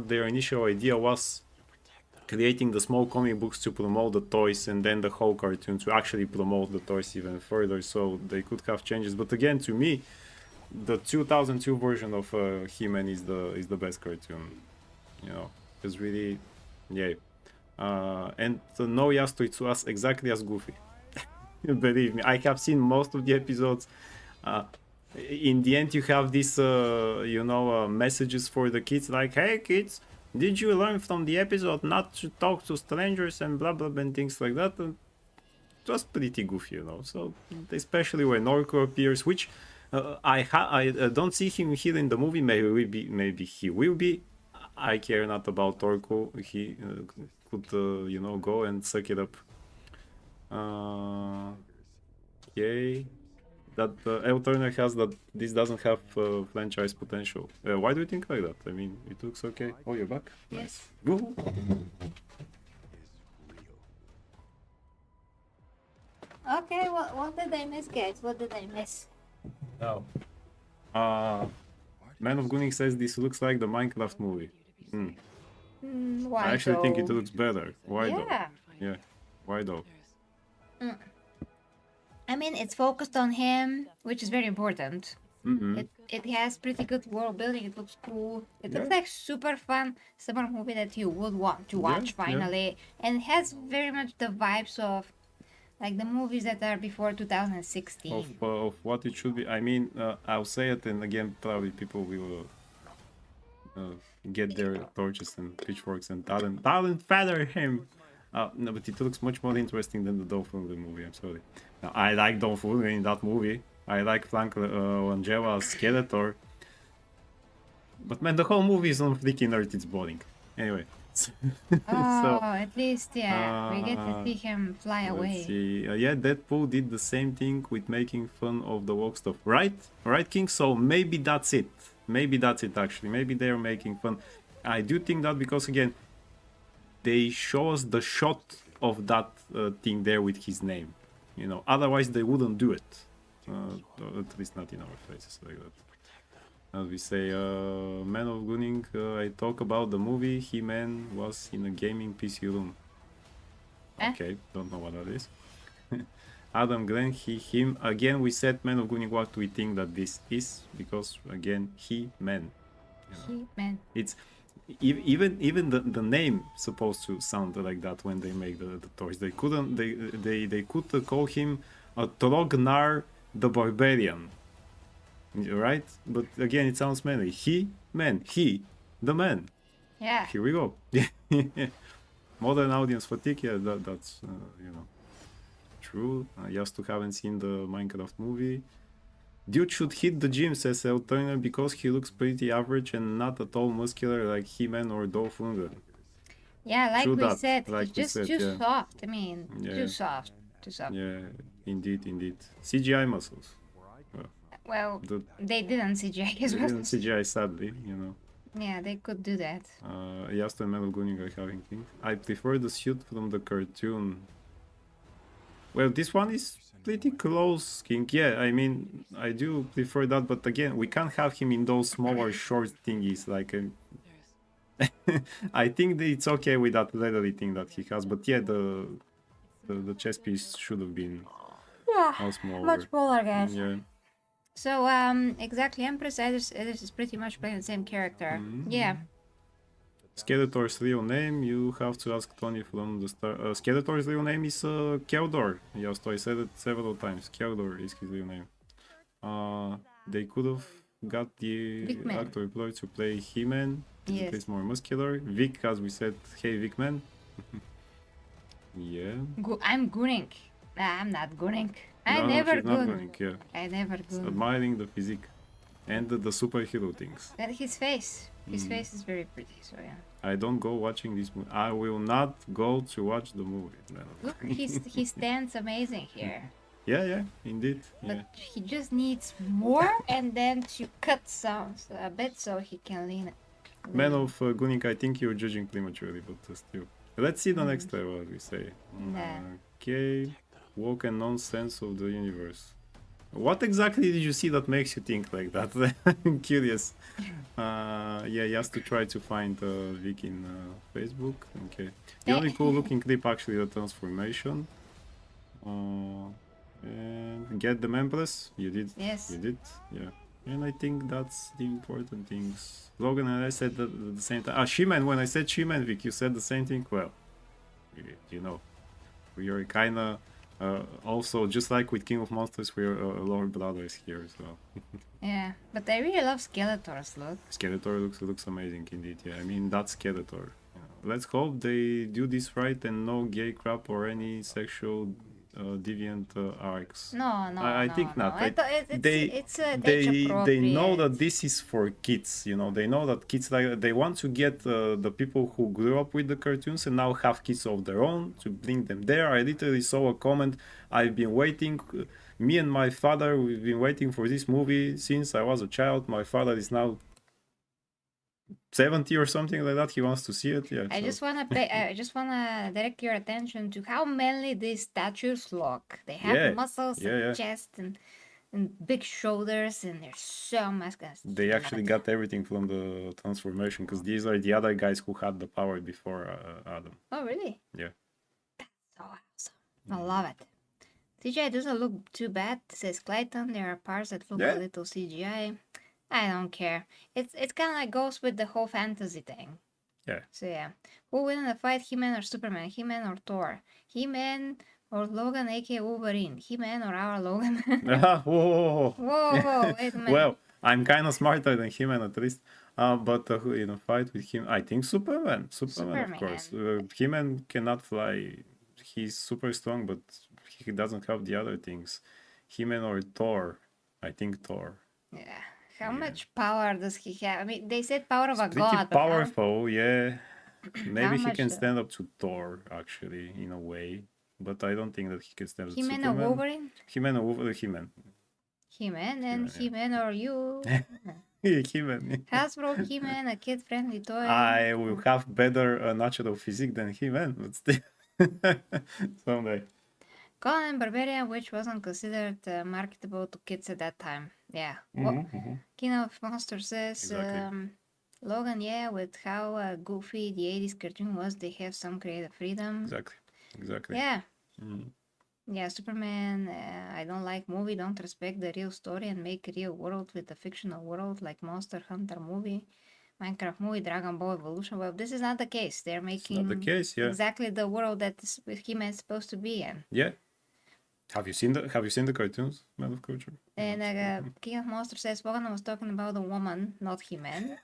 [SPEAKER 5] their initial idea was, creating the small comic books to promote the toys, and then the whole cartoon to actually promote the toys even further. So they could have changes. But again, to me, the 2002 version of He-Man is the best cartoon. You know, it's really, yeah. And no Yasuo, it was exactly as goofy. Believe me, I have seen most of the episodes. In the end, you have these, messages for the kids like, "Hey kids, did you learn from the episode not to talk to strangers and blah blah blah," and things like that. And it was pretty goofy, you know. So especially when Orko appears, which I don't see him here in the movie. Maybe he will be. I care not about Orko. He could go and suck it up. Okay. That El Turner has that this doesn't have franchise potential. Why do you think like that? I mean, it looks okay. Oh, you're back?
[SPEAKER 1] Yes.
[SPEAKER 5] Woohoo.
[SPEAKER 1] Okay, what did I miss, guys? What did I miss?
[SPEAKER 5] Now, Man of Gunning says this looks like the Minecraft movie.
[SPEAKER 1] Why
[SPEAKER 5] I actually think it
[SPEAKER 1] though?
[SPEAKER 5] looks better. Why
[SPEAKER 1] Yeah.
[SPEAKER 5] though? Yeah. Why though?
[SPEAKER 1] I mean, it's focused on him, which is very important.
[SPEAKER 5] Mm-hmm.
[SPEAKER 1] It has pretty good world building. It looks cool. It looks
[SPEAKER 5] Yeah.
[SPEAKER 1] like super fun summer movie that you would want to watch
[SPEAKER 5] Yeah.
[SPEAKER 1] finally, and it has very much the vibes of like the movies that are before 2016.
[SPEAKER 5] Of what it should be. I mean, I'll say it, and again, probably people will get their torches and pitchforks and talent feather him. No, but it looks much more interesting than the Dolph Lundgren movie. I'm sorry. Now, I like Dolph Lundgren in that movie. I like Frank Langella as Skeletor. But man, the whole movie is on freaking Earth. It's boring. Anyway.
[SPEAKER 1] Oh, at least yeah, we get to see him fly
[SPEAKER 5] Let's
[SPEAKER 1] away.
[SPEAKER 5] see. Yeah, Deadpool did the same thing with making fun of the woke stuff, right? Right, King? So maybe that's it. Maybe that's it, actually. Maybe they're making fun. I do think that because, again, they show us the shot of that thing there with his name. You know, otherwise they wouldn't do it. At least not in our faces like that. As we say, Man of Gunning, I talk about the movie He-Man was in a gaming PC room.
[SPEAKER 1] Eh?
[SPEAKER 5] Okay, don't know what that is. Adam Grant, he, him. Again, we said Man of Gunning what we think that this is, because again, He-Man.
[SPEAKER 1] He-Man.
[SPEAKER 5] It's even the name supposed to sound like that when they make the toys. They couldn't they could call him a Trognar the Barbarian, right? But again, it sounds manly. He-Man, he the man.
[SPEAKER 1] Yeah.
[SPEAKER 5] Here we go. Modern audience fatigue. Yeah, that's true. Just to haven't seen the Minecraft movie. Dude should hit the gym, says El Turner, because he looks pretty average and not at all muscular like He-Man or Dolph Lundgren.
[SPEAKER 1] Yeah, like
[SPEAKER 5] True
[SPEAKER 1] we
[SPEAKER 5] that,
[SPEAKER 1] said,
[SPEAKER 5] like
[SPEAKER 1] he's
[SPEAKER 5] we
[SPEAKER 1] just
[SPEAKER 5] said,
[SPEAKER 1] too
[SPEAKER 5] yeah.
[SPEAKER 1] soft. I mean,
[SPEAKER 5] Yeah.
[SPEAKER 1] too soft. Too soft.
[SPEAKER 5] Yeah, indeed. CGI muscles.
[SPEAKER 1] Well,
[SPEAKER 5] The,
[SPEAKER 1] they didn't CGI his
[SPEAKER 5] they didn't
[SPEAKER 1] muscles.
[SPEAKER 5] CGI, sadly, you know.
[SPEAKER 1] Yeah, they could do that.
[SPEAKER 5] Yasta and Metal Gunning are having things. I prefer the suit from the cartoon. Well, this one is pretty close, King. Yeah, I mean, I do prefer that, but again, we can't have him in those smaller short thingies. Like, I think that it's okay with that leathery thing that he has, but yeah, the chest piece should have been
[SPEAKER 1] Yeah,
[SPEAKER 5] smaller.
[SPEAKER 1] much smaller, guys.
[SPEAKER 5] Yeah.
[SPEAKER 1] So, exactly, Empress Edis is pretty much playing the same character. Yeah.
[SPEAKER 5] Skeletor's real name, you have to ask Tony from the start. Skeletor's real name is Keldor. Yes, I said it several times. Keldor is his real name. They could have got the
[SPEAKER 1] Vic Man.
[SPEAKER 5] actor employed to play He-Man.
[SPEAKER 1] Yes.
[SPEAKER 5] He's more muscular. Vic, as we said, hey Vic Man. Yeah.
[SPEAKER 1] I'm Gunning. Nah, I'm not Gunning. I
[SPEAKER 5] No,
[SPEAKER 1] never
[SPEAKER 5] she's not
[SPEAKER 1] gun.
[SPEAKER 5] going, yeah.
[SPEAKER 1] I never gun.
[SPEAKER 5] Admiring the physique and the superhero things.
[SPEAKER 1] And his face. His face is very pretty, so yeah.
[SPEAKER 5] I don't go watching this movie. I will not go to watch the movie. No.
[SPEAKER 1] Look, he stands amazing here.
[SPEAKER 5] Yeah, indeed. Yeah.
[SPEAKER 1] But he just needs more and then to cut some a bit so he can lean it.
[SPEAKER 5] Man of Gunning, I think you're judging prematurely, but still. Let's see the next trailer, what we say.
[SPEAKER 1] Yeah.
[SPEAKER 5] Okay. Woke and nonsense of the universe. What exactly did you see that makes you think like that? I'm curious. Yeah, he has to try to find Vic in Facebook. Okay. The only cool looking clip actually the transformation. And get the Empress. You did.
[SPEAKER 1] Yes.
[SPEAKER 5] You did. Yeah. And I think that's the important things. Logan and I said that at the same time. She-Man. When I said She-Man, Vic, you said the same thing. Well, you know, we are kind of also just like with King of Monsters, we're Lord Brothers here as well.
[SPEAKER 1] Yeah, but I really love Skeletor's look.
[SPEAKER 5] Skeletor looks amazing indeed. Yeah, I mean that's Skeletor. Let's hope they do this right and no gay crap or any sexual deviant arcs.
[SPEAKER 1] No,
[SPEAKER 5] I think
[SPEAKER 1] no.
[SPEAKER 5] not.
[SPEAKER 1] It's
[SPEAKER 5] They know
[SPEAKER 1] age-appropriate.
[SPEAKER 5] that this is for kids. You know, they know that kids like they want to get the people who grew up with the cartoons and now have kids of their own to bring them there. I literally saw a comment. I've been waiting. Me and my father, we've been waiting for this movie since I was a child. My father is now 70 or something like that. He wants to see it. Yeah.
[SPEAKER 1] I
[SPEAKER 5] so-
[SPEAKER 1] just wanna direct your attention to how manly these statues look. They have
[SPEAKER 5] Yeah,
[SPEAKER 1] muscles
[SPEAKER 5] yeah,
[SPEAKER 1] and
[SPEAKER 5] yeah.
[SPEAKER 1] chest and big shoulders, and they're so masculine.
[SPEAKER 5] They actually got everything from the transformation because these are the other guys who had the power before Adam.
[SPEAKER 1] Oh, really?
[SPEAKER 5] Yeah.
[SPEAKER 1] So awesome. I love it. CGI doesn't look too bad, says Clayton. There are parts that look
[SPEAKER 5] Yeah.
[SPEAKER 1] a little CGI. I don't care. It's kind of like goes with the whole fantasy thing.
[SPEAKER 5] Yeah.
[SPEAKER 1] So yeah, who win in a fight, He-Man or Superman? He-Man or Thor? He-Man or Logan, aka Wolverine? He-Man or our Logan?
[SPEAKER 5] Whoa.
[SPEAKER 1] Whoa, wait a minute.
[SPEAKER 5] Well, I'm kind of smarter than him at least. But in a fight with him, I think Superman. Superman, of course. He-Man cannot fly. He's super strong, but he doesn't have the other things. He-Man or Thor. I think Thor.
[SPEAKER 1] Yeah. How much power does he have? I mean, they said power of a
[SPEAKER 5] Pretty
[SPEAKER 1] god, but how-
[SPEAKER 5] powerful, yeah. Maybe he
[SPEAKER 1] much
[SPEAKER 5] can
[SPEAKER 1] though?
[SPEAKER 5] stand up to Thor, actually, in a way. But I don't think that he can stand up to
[SPEAKER 1] He-Man or
[SPEAKER 5] Superman.
[SPEAKER 1] Wolverine?
[SPEAKER 5] He-Man or Wolverine? He-Man.
[SPEAKER 1] He-Man and
[SPEAKER 5] Yeah.
[SPEAKER 1] He-Man or you?
[SPEAKER 5] He-Man.
[SPEAKER 1] Hasbro He-Man, a kid-friendly toy.
[SPEAKER 5] I will have better natural physique than He-Man, but still. Someday.
[SPEAKER 1] Conan and Barbarian, which wasn't considered marketable to kids at that time. Yeah. King of Monsters says,
[SPEAKER 5] Exactly.
[SPEAKER 1] Logan, yeah, with how goofy the 80s cartoon was, they have some creative freedom.
[SPEAKER 5] Exactly.
[SPEAKER 1] Yeah.
[SPEAKER 5] Mhm.
[SPEAKER 1] Yeah, Superman, I don't like movie, don't respect the real story and make a real world with a fictional world like Monster Hunter movie, Minecraft movie, Dragon Ball Evolution. Well, this is not the case. They're
[SPEAKER 5] It's
[SPEAKER 1] making
[SPEAKER 5] not the case, yeah.
[SPEAKER 1] exactly the world that He-Man is supposed to be in.
[SPEAKER 5] Yeah. Have you seen the cartoons, Man of Culture?
[SPEAKER 1] And King of Monsters says, Logan was talking about a woman, not He-Man.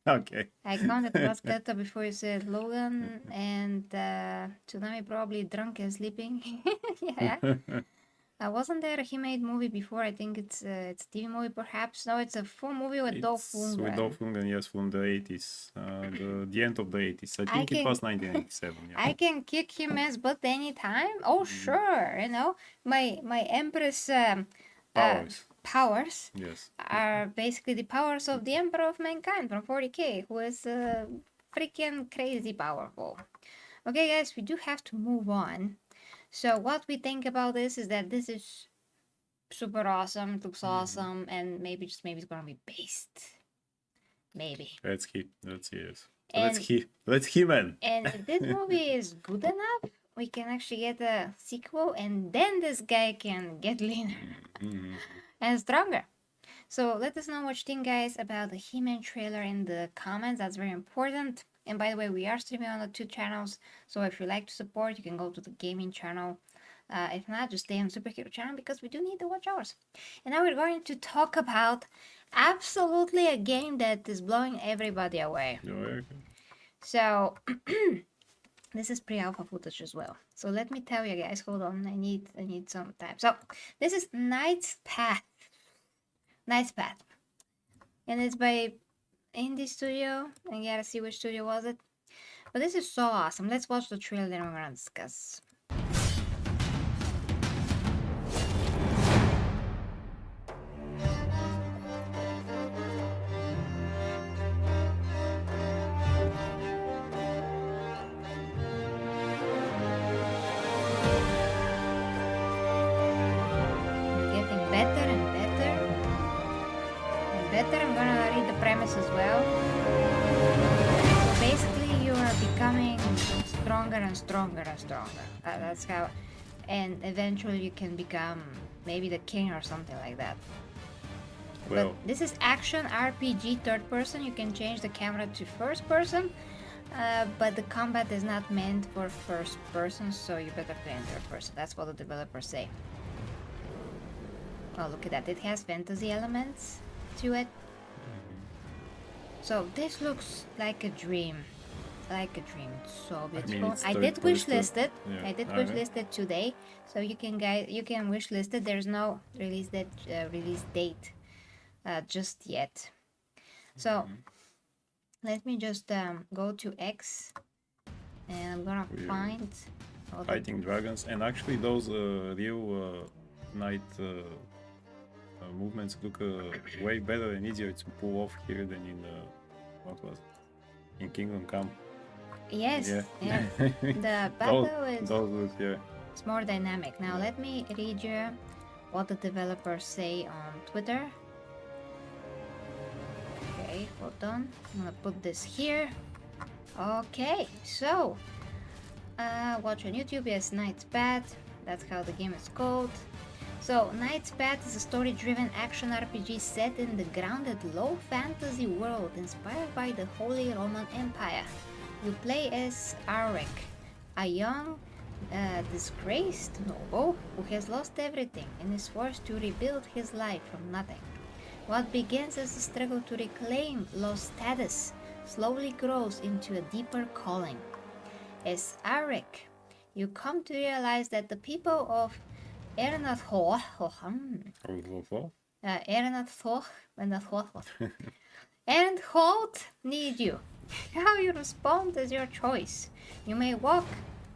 [SPEAKER 5] Okay.
[SPEAKER 1] I counted about Skeletor before you said Logan, and Tsunami probably drunk and sleeping. Yeah. Wasn't there a He-Made movie before? I think it's a TV movie, perhaps. No, it's a full movie with Dolph
[SPEAKER 5] It's with
[SPEAKER 1] Lundgren.
[SPEAKER 5] Dolph Lundgren, yes, from the 80s. The end of the 80s. I think it
[SPEAKER 1] can-
[SPEAKER 5] was 1987. Yeah.
[SPEAKER 1] I can kick He-Man's butt anytime. Oh, sure. You know, my Empress powers
[SPEAKER 5] Yes.
[SPEAKER 1] are basically the powers of the Emperor of Mankind from 40K, who is freaking crazy powerful. Okay, guys, we do have to move on. So what we think about this is that this is super awesome. It looks awesome, and maybe it's gonna be based. Maybe.
[SPEAKER 5] Let's keep. Let's see this.
[SPEAKER 1] And-
[SPEAKER 5] Let's He-Man.
[SPEAKER 1] And if this movie is good enough, we can actually get a sequel, and then this guy can get leaner and stronger. So let us know what you think, guys, about the He-Man trailer in the comments. That's very important. And by the way, we are streaming on the 2 channels, so if you like to support, you can go to the gaming channel. If not, just stay on the superhero channel because we do need the watch hours. And now we're going to talk about absolutely a game that is blowing everybody away. So this is pre-alpha footage as well. So let me tell you guys, hold on, I need some time. So this is Knight's Path. Knight's Path. And it's by Indie Studio. I gotta see which studio was it. But this is so awesome. Let's watch the trailer, then we're gonna discuss. better, I'm gonna read the premise as well. So basically, you are becoming stronger and stronger and stronger. That's how, and eventually you can become maybe the king or something like that.
[SPEAKER 5] Well,
[SPEAKER 1] But this is action RPG third person. You can change the camera to first person, but the combat is not meant for first person, so you better play in third person. That's what the developers say. Oh, look at that. It has fantasy elements to it. So this looks like a dream. Like a dream. It's so beautiful.
[SPEAKER 5] it's
[SPEAKER 1] I
[SPEAKER 5] third
[SPEAKER 1] did wish
[SPEAKER 5] person.
[SPEAKER 1] list it.
[SPEAKER 5] Yeah.
[SPEAKER 1] I did
[SPEAKER 5] Alright.
[SPEAKER 1] wish list it today. So you can wish list it. There's no release date just yet. So let me just go to X and I'm gonna
[SPEAKER 5] We're
[SPEAKER 1] find all the
[SPEAKER 5] Fighting dragons, and actually those real knight movements look way better and easier to pull off here than in what was it? In Kingdom Come.
[SPEAKER 1] yes,
[SPEAKER 5] Yeah.
[SPEAKER 1] yeah. The battle is
[SPEAKER 5] Those look, yeah.
[SPEAKER 1] it's more dynamic. Now let me read you what the developers say on Twitter. Okay, hold on. I'm gonna put this here. Okay, so watch on YouTube. Yes, Knight's Path. That's how the game is called. So, Knight's Path is a story-driven action RPG set in the grounded low fantasy world inspired by the Holy Roman Empire. You play as Arik, a young, disgraced noble who has lost everything and is forced to rebuild his life from nothing. What begins as a struggle to reclaim lost status slowly grows into a deeper calling. As Arik, you come to realize that the people of Erenathor, Erenholt need you. How you respond is your choice. You may walk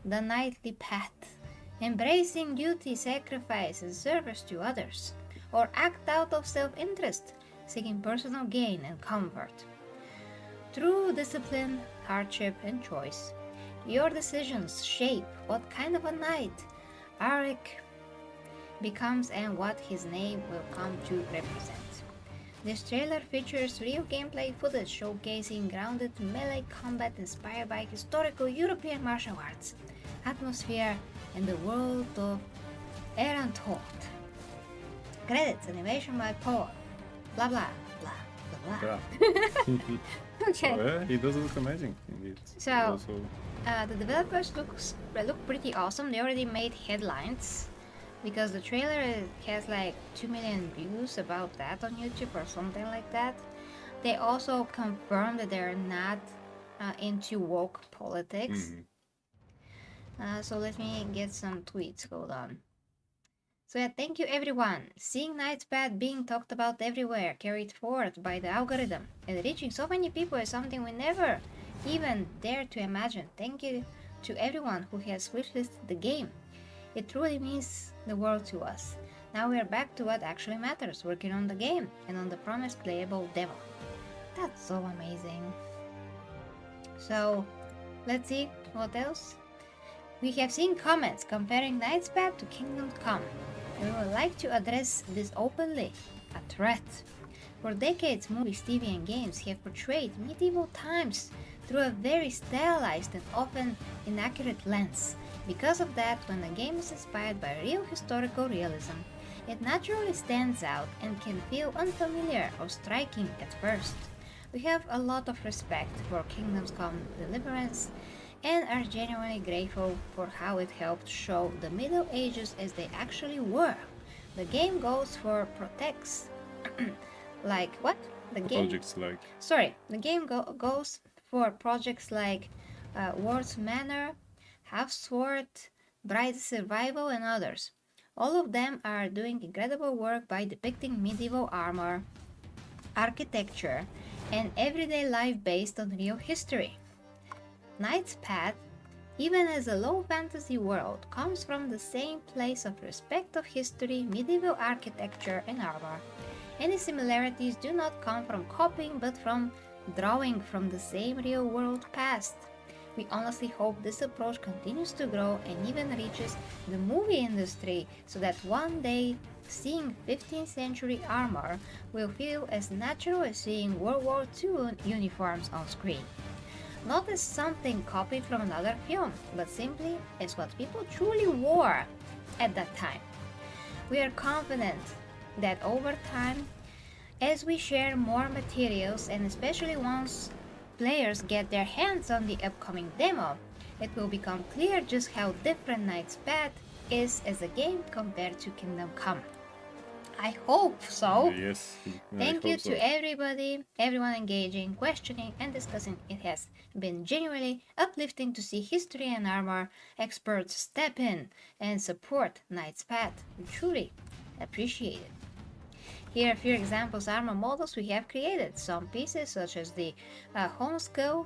[SPEAKER 1] the knightly path, embracing duty, sacrifice, and service to others, or act out of self-interest, seeking personal gain and comfort. Through discipline, hardship, and choice, your decisions shape what kind of a knight Arik becomes and what his name will come to represent. This trailer features real gameplay footage showcasing grounded melee combat inspired by historical European martial arts, atmosphere, and the world of Erenholt. Credits, animation by Paul. Blah blah blah blah blah.
[SPEAKER 5] Yeah.
[SPEAKER 1] Okay.
[SPEAKER 5] So, yeah, it does look amazing indeed.
[SPEAKER 1] So-
[SPEAKER 5] Also,
[SPEAKER 1] The developers look pretty awesome. They already made headlines because the trailer has like 2 million views about that on YouTube or something like that. They also confirmed that they're not into woke politics. So let me get some tweets. Hold on. So yeah, thank you everyone. Seeing Knight's Path being talked about everywhere, carried forth by the algorithm, and reaching so many people is something we never even dare to imagine. Thank you to everyone who has wishlisted the game. It truly means the world to us. Now we are back to what actually matters, working on the game and on the promised playable demo. That's so amazing. So, let's see what else. We have seen comments comparing Knight's Path to Kingdom Come, and we would like to address this openly. A threat. For decades, movies, TV, and games have portrayed medieval times through a very stylized and often inaccurate lens. Because of that, when a game is inspired by real historical realism, it naturally stands out and can feel unfamiliar or striking at first. We have a lot of respect for Kingdoms Come Deliverance and are genuinely grateful for how it helped show the Middle Ages as they actually were. The game goes for protects like what? The game
[SPEAKER 5] projects like
[SPEAKER 1] the game goes for projects like Ward's Manor, Half Sword, Bride Survival, and others. All of them are doing incredible work by depicting medieval armor, architecture, and everyday life based on real history. Knight's Path, even as a low fantasy world, comes from the same place of respect of history, medieval architecture, and armor. Any similarities do not come from copying but from drawing from the same real world past. We honestly hope this approach continues to grow and even reaches the movie industry so that one day seeing 15th century armor will feel as natural as seeing World War II uniforms on screen. Not as something copied from another film, but simply as what people truly wore at that time. We are confident that over time, as we share more materials and especially once players get their hands on the upcoming demo, it will become clear just how different Knight's Path is as a game compared to Kingdom Come. I hope so.
[SPEAKER 5] Yes.
[SPEAKER 1] Thank you to everyone engaging, questioning, and discussing. It has been genuinely uplifting to see history and armor experts step in and support Knight's Path. We truly appreciate it. Here are a few examples armor models we have created. Some pieces such as the Homeskull,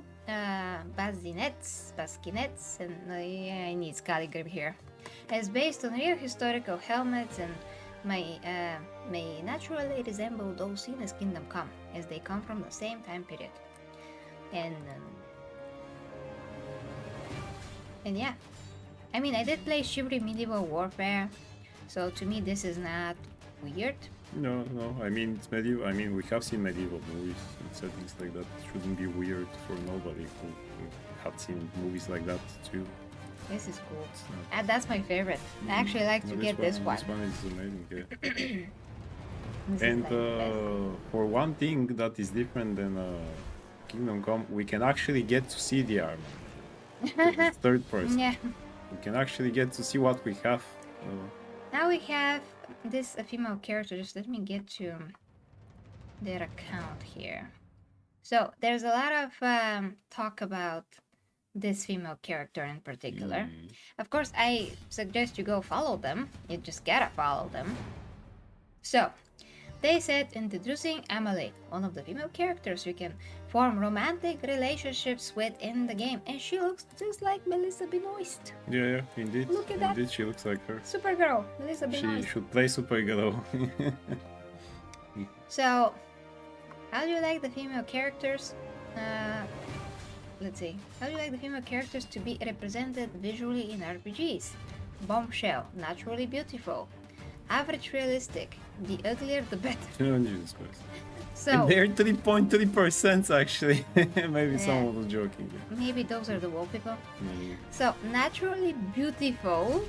[SPEAKER 1] baskinets, and I need calligraphy here, as based on real historical helmets and may naturally resemble those seen as Kingdom Come, as they come from the same time period. And yeah, I mean, I did play Chivalry Medieval Warfare, so to me this is not weird.
[SPEAKER 5] No, I mean, it's medieval. I mean, we have seen medieval movies and settings like that. It shouldn't be weird for nobody who have seen movies like that too.
[SPEAKER 1] This is cool. That's my favorite. I actually like to get this one.
[SPEAKER 5] This one is amazing, yeah.
[SPEAKER 1] This
[SPEAKER 5] And
[SPEAKER 1] is like the best.
[SPEAKER 5] for one thing that is different than Kingdom Come, we can actually get to see the armor. It's third person.
[SPEAKER 1] Yeah.
[SPEAKER 5] We can actually get to see what we have.
[SPEAKER 1] Now we have this female character. Just let me get to their account here. So there's a lot of talk about this female character in particular. Of course, I suggest you go follow them. You just gotta follow them. So they said introducing Emily, one of the female characters you can form romantic relationships with in the game, and she looks just like Melissa Benoist.
[SPEAKER 5] Yeah, indeed.
[SPEAKER 1] Look at that.
[SPEAKER 5] Indeed, she looks like her.
[SPEAKER 1] Supergirl, Melissa
[SPEAKER 5] She
[SPEAKER 1] Benoist.
[SPEAKER 5] should play Supergirl.
[SPEAKER 1] So, how do you like the female characters? Let's see. How do you like the female characters to be represented visually in RPGs? Bombshell, naturally beautiful. Average realistic. The uglier the better.
[SPEAKER 5] Oh, Jesus Christ.
[SPEAKER 1] So,
[SPEAKER 5] And they're 3.3% actually. Maybe someone was joking. Yeah.
[SPEAKER 1] maybe those are the wallpaper.
[SPEAKER 5] Maybe.
[SPEAKER 1] So, naturally beautiful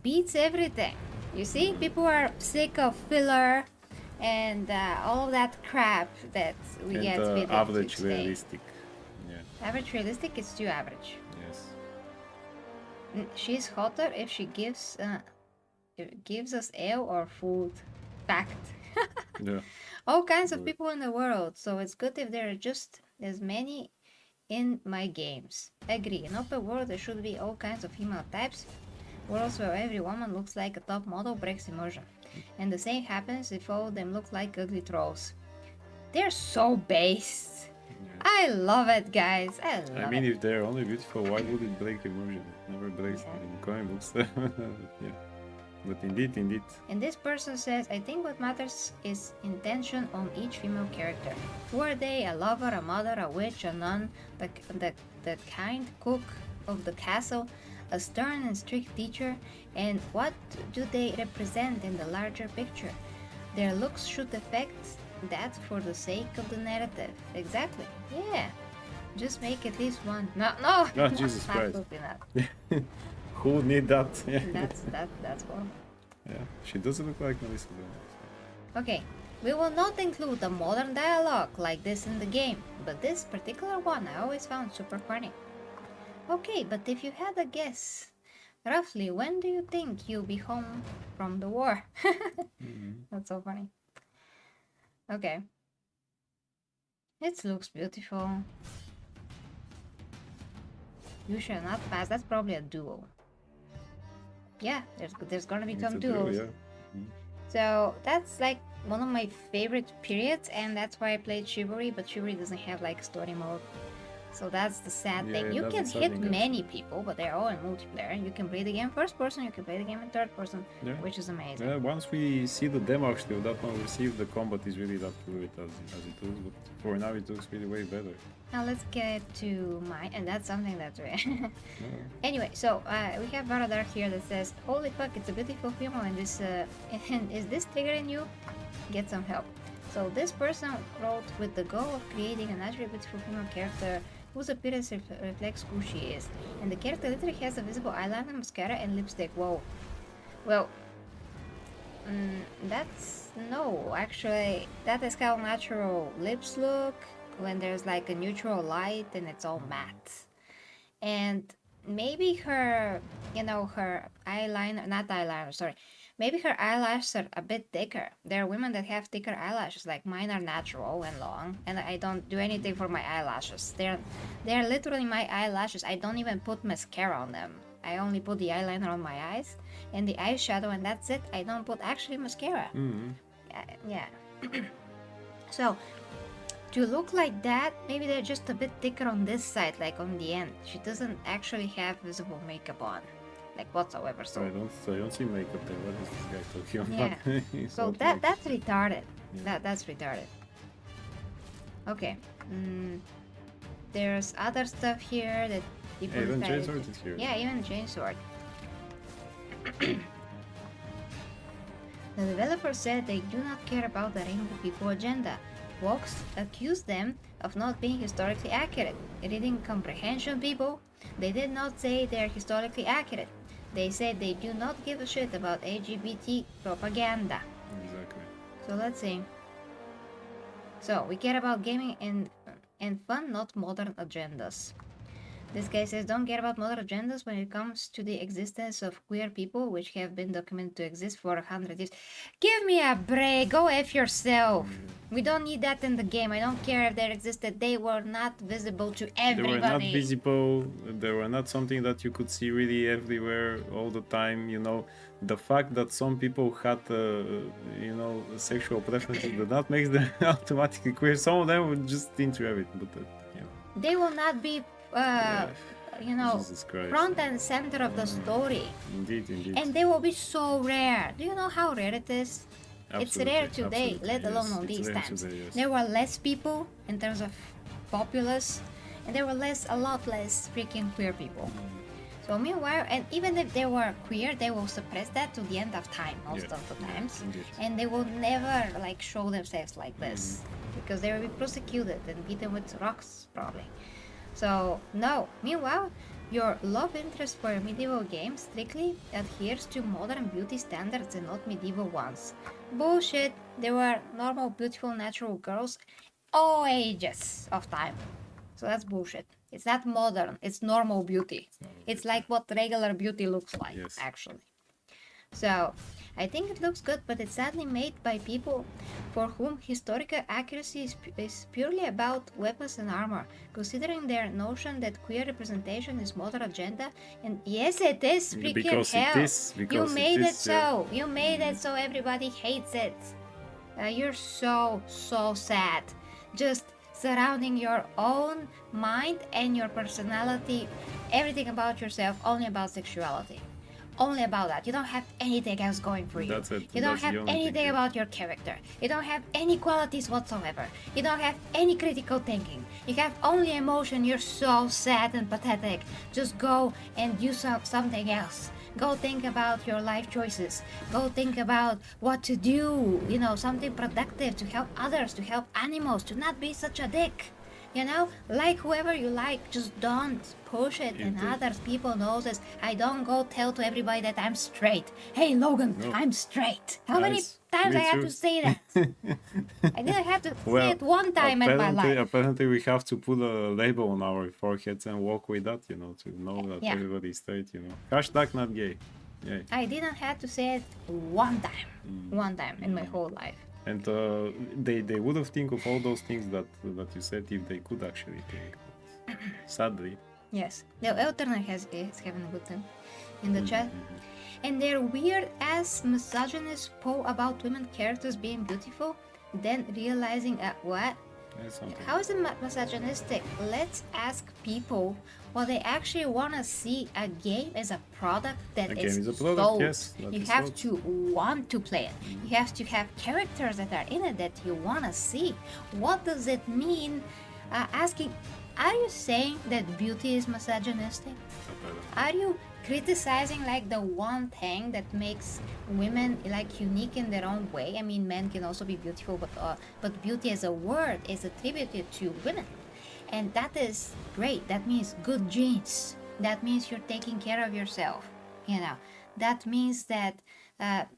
[SPEAKER 1] beats everything. You see, people are sick of filler and all of that crap that we get
[SPEAKER 5] And
[SPEAKER 1] with it
[SPEAKER 5] average
[SPEAKER 1] today.
[SPEAKER 5] realistic. Yeah.
[SPEAKER 1] Average realistic is too average.
[SPEAKER 5] Yes.
[SPEAKER 1] She's hotter if she gives us ale or food. Fact.
[SPEAKER 5] Yeah.
[SPEAKER 1] All kinds of people in the world, so it's good if there are just as many in my games. Agree. In open world there should be all kinds of female types. Worlds where every woman looks like a top model breaks immersion. And the same happens if all of them look like ugly trolls. They're so based. I love it, guys. I love
[SPEAKER 5] I mean,
[SPEAKER 1] it.
[SPEAKER 5] if they're only beautiful, why would it break immersion? It never breaks in comic books. Yeah. But indeed.
[SPEAKER 1] And this person says, I think what matters is intention on each female character. Who are they? A lover, a mother, a witch, a nun, the kind cook of the castle, a stern and strict teacher, and what do they represent in the larger picture? Their looks should affect that for the sake of the narrative. Exactly. Yeah. Just make at least one. No.
[SPEAKER 5] Oh, Jesus Christ.
[SPEAKER 1] Absolutely not.
[SPEAKER 5] Who would need that? Yeah.
[SPEAKER 1] That's horrible.
[SPEAKER 5] Yeah. She doesn't look like Melissa Benoist.
[SPEAKER 1] Okay, we will not include a modern dialogue like this in the game, but this particular one I always found super funny. Okay, but if you had a guess, roughly when do you think you'll be home from the war? That's so funny. Okay. It looks beautiful. You shall not pass. That's probably a duo. Yeah, there's gonna become
[SPEAKER 5] It's a duo,
[SPEAKER 1] duos.
[SPEAKER 5] yeah.
[SPEAKER 1] So that's like one of my favorite periods, and that's why I played Chivalry, but Chivalry doesn't have like story mode. So that's the sad
[SPEAKER 5] Yeah,
[SPEAKER 1] thing. You
[SPEAKER 5] that's
[SPEAKER 1] can
[SPEAKER 5] the sad
[SPEAKER 1] hit
[SPEAKER 5] thing,
[SPEAKER 1] many people, but they're all in multiplayer. You can play the game first person, you can play the game in third person,
[SPEAKER 5] Yeah.
[SPEAKER 1] which is amazing.
[SPEAKER 5] Yeah, once we see the demo, actually, that one we see if the combat is really that fluid as it is, but for now it looks really way better.
[SPEAKER 1] Now let's get to mine, and that's something that's Anyway, so we have Varadar here that says, "Holy fuck, it's a beautiful female, and this and is this triggering you? Get some help." So this person wrote with the goal of creating a naturally beautiful female character whose appearance reflects who she is, and the character literally has a visible eyeliner, mascara, and lipstick. Whoa. Well, that's no. Actually, that is how natural lips look when there's like a neutral light and it's all matte. And maybe her, her eyeliner, not eyeliner, sorry. Maybe her eyelashes are a bit thicker. There are women that have thicker eyelashes, like mine are natural and long, and I don't do anything for my eyelashes. They're literally my eyelashes. I don't even put mascara on them. I only put the eyeliner on my eyes and the eyeshadow, and that's it. I don't put actually mascara. Yeah. So, to look like that, maybe they're just a bit thicker on this side, like on the end. She doesn't actually have visible makeup on, like whatsoever. So
[SPEAKER 5] I don't see makeup there. What is this guy talking
[SPEAKER 1] yeah.
[SPEAKER 5] about? He's
[SPEAKER 1] So
[SPEAKER 5] not
[SPEAKER 1] that's retarded. That's retarded. Okay. There's other stuff here that people
[SPEAKER 5] Even
[SPEAKER 1] decided
[SPEAKER 5] Jane Sword
[SPEAKER 1] to-
[SPEAKER 5] is here.
[SPEAKER 1] Yeah, even Jane Sword. The developer said they do not care about the rainbow people agenda. Wokes accused them of not being historically accurate. Reading comprehension people, they did not say they are historically accurate. They said they do not give a shit about LGBT propaganda.
[SPEAKER 5] Exactly.
[SPEAKER 1] So let's see. So we care about gaming and fun, not modern agendas. This guy says don't care about modern agendas when it comes to the existence of queer people, which have been documented to exist for 100 years. Give me a break. Go F yourself. We don't need that in the game. I don't care if they existed. They were not visible to
[SPEAKER 5] They were not
[SPEAKER 1] everybody.
[SPEAKER 5] visible. They were not something that you could see really everywhere all the time. The fact that some people had, sexual preferences did not make them automatically queer. Some of them would just into it, but
[SPEAKER 1] They will not be,
[SPEAKER 5] Jesus Christ.
[SPEAKER 1] front and center of the story.
[SPEAKER 5] Indeed.
[SPEAKER 1] And they will be so rare. Do you know how rare it is? It's rare today,
[SPEAKER 5] absolutely,
[SPEAKER 1] let alone
[SPEAKER 5] yes.
[SPEAKER 1] on
[SPEAKER 5] It's
[SPEAKER 1] these
[SPEAKER 5] rare
[SPEAKER 1] times.
[SPEAKER 5] today, yes.
[SPEAKER 1] There were less people in terms of populace, and there were a lot less freaking queer people. So meanwhile, and even if they were queer, they will suppress that to the end of time most of the times,
[SPEAKER 5] indeed.
[SPEAKER 1] and they will never like show themselves like this because they will be prosecuted and beaten with rocks probably. So no. Meanwhile, your love interest for a medieval game strictly adheres to modern beauty standards and not medieval ones. Bullshit. There were normal, beautiful, natural girls all ages of time. So that's bullshit. It's not modern, it's normal beauty. It's like what regular beauty looks like,
[SPEAKER 5] Yes.
[SPEAKER 1] actually. So, I think it looks good, but it's sadly made by people for whom historical accuracy is purely about weapons and armor, considering their notion that queer representation is modern agenda. And yes, it is freaking
[SPEAKER 5] Because it
[SPEAKER 1] hell.
[SPEAKER 5] is,
[SPEAKER 1] You
[SPEAKER 5] because it
[SPEAKER 1] made it
[SPEAKER 5] is, yeah.
[SPEAKER 1] so. You made it so everybody hates it. You're so sad. Just surrounding your own mind and your personality, everything about yourself, only about sexuality. Only about that. You don't have anything else going for you.
[SPEAKER 5] That's it.
[SPEAKER 1] You don't
[SPEAKER 5] That's the
[SPEAKER 1] have
[SPEAKER 5] only thing,
[SPEAKER 1] anything
[SPEAKER 5] yeah.
[SPEAKER 1] about your character. You don't have any qualities whatsoever. You don't have any critical thinking. You have only emotion. You're so sad and pathetic. Just go and do something else. Go think about your life choices. Go think about what to do. Something productive to help others, to help animals, to not be such a dick. Like whoever you like, just don't push it and
[SPEAKER 5] Indeed.
[SPEAKER 1] other people knows this. I don't go tell to everybody that I'm straight. Hey Logan,
[SPEAKER 5] No.
[SPEAKER 1] I'm straight. How many
[SPEAKER 5] Nice.
[SPEAKER 1] times
[SPEAKER 5] Me
[SPEAKER 1] I have
[SPEAKER 5] too.
[SPEAKER 1] to say that? I didn't have to say
[SPEAKER 5] Well,
[SPEAKER 1] it one time in my life.
[SPEAKER 5] apparently we have to put a label on our foreheads and walk with that, to know that
[SPEAKER 1] Yeah.
[SPEAKER 5] everybody is straight, Hashtag not gay. Yay.
[SPEAKER 1] I didn't have to say it one time in my whole life.
[SPEAKER 5] And they would have think of all those things that you said if they could actually think. But sadly.
[SPEAKER 1] Yes. The alternate is having a good time in the chat. And their weird ass misogynist poll about women characters being beautiful, then realizing what?
[SPEAKER 5] something.
[SPEAKER 1] How is it misogynistic? Let's ask people what they actually want to see. A game as a product that
[SPEAKER 5] A
[SPEAKER 1] is
[SPEAKER 5] game is a product,
[SPEAKER 1] sold.
[SPEAKER 5] yes, that
[SPEAKER 1] You
[SPEAKER 5] is
[SPEAKER 1] have
[SPEAKER 5] sold.
[SPEAKER 1] to want to play it. You have to have characters that are in it that you want to see. What does it mean? Asking, are you saying that beauty is misogynistic? Are you criticizing like the one thing that makes women like unique in their own way? I mean, men can also be beautiful, but beauty as a word is attributed to women, and that is great. That means good genes. That means you're taking care of yourself. You know, that means that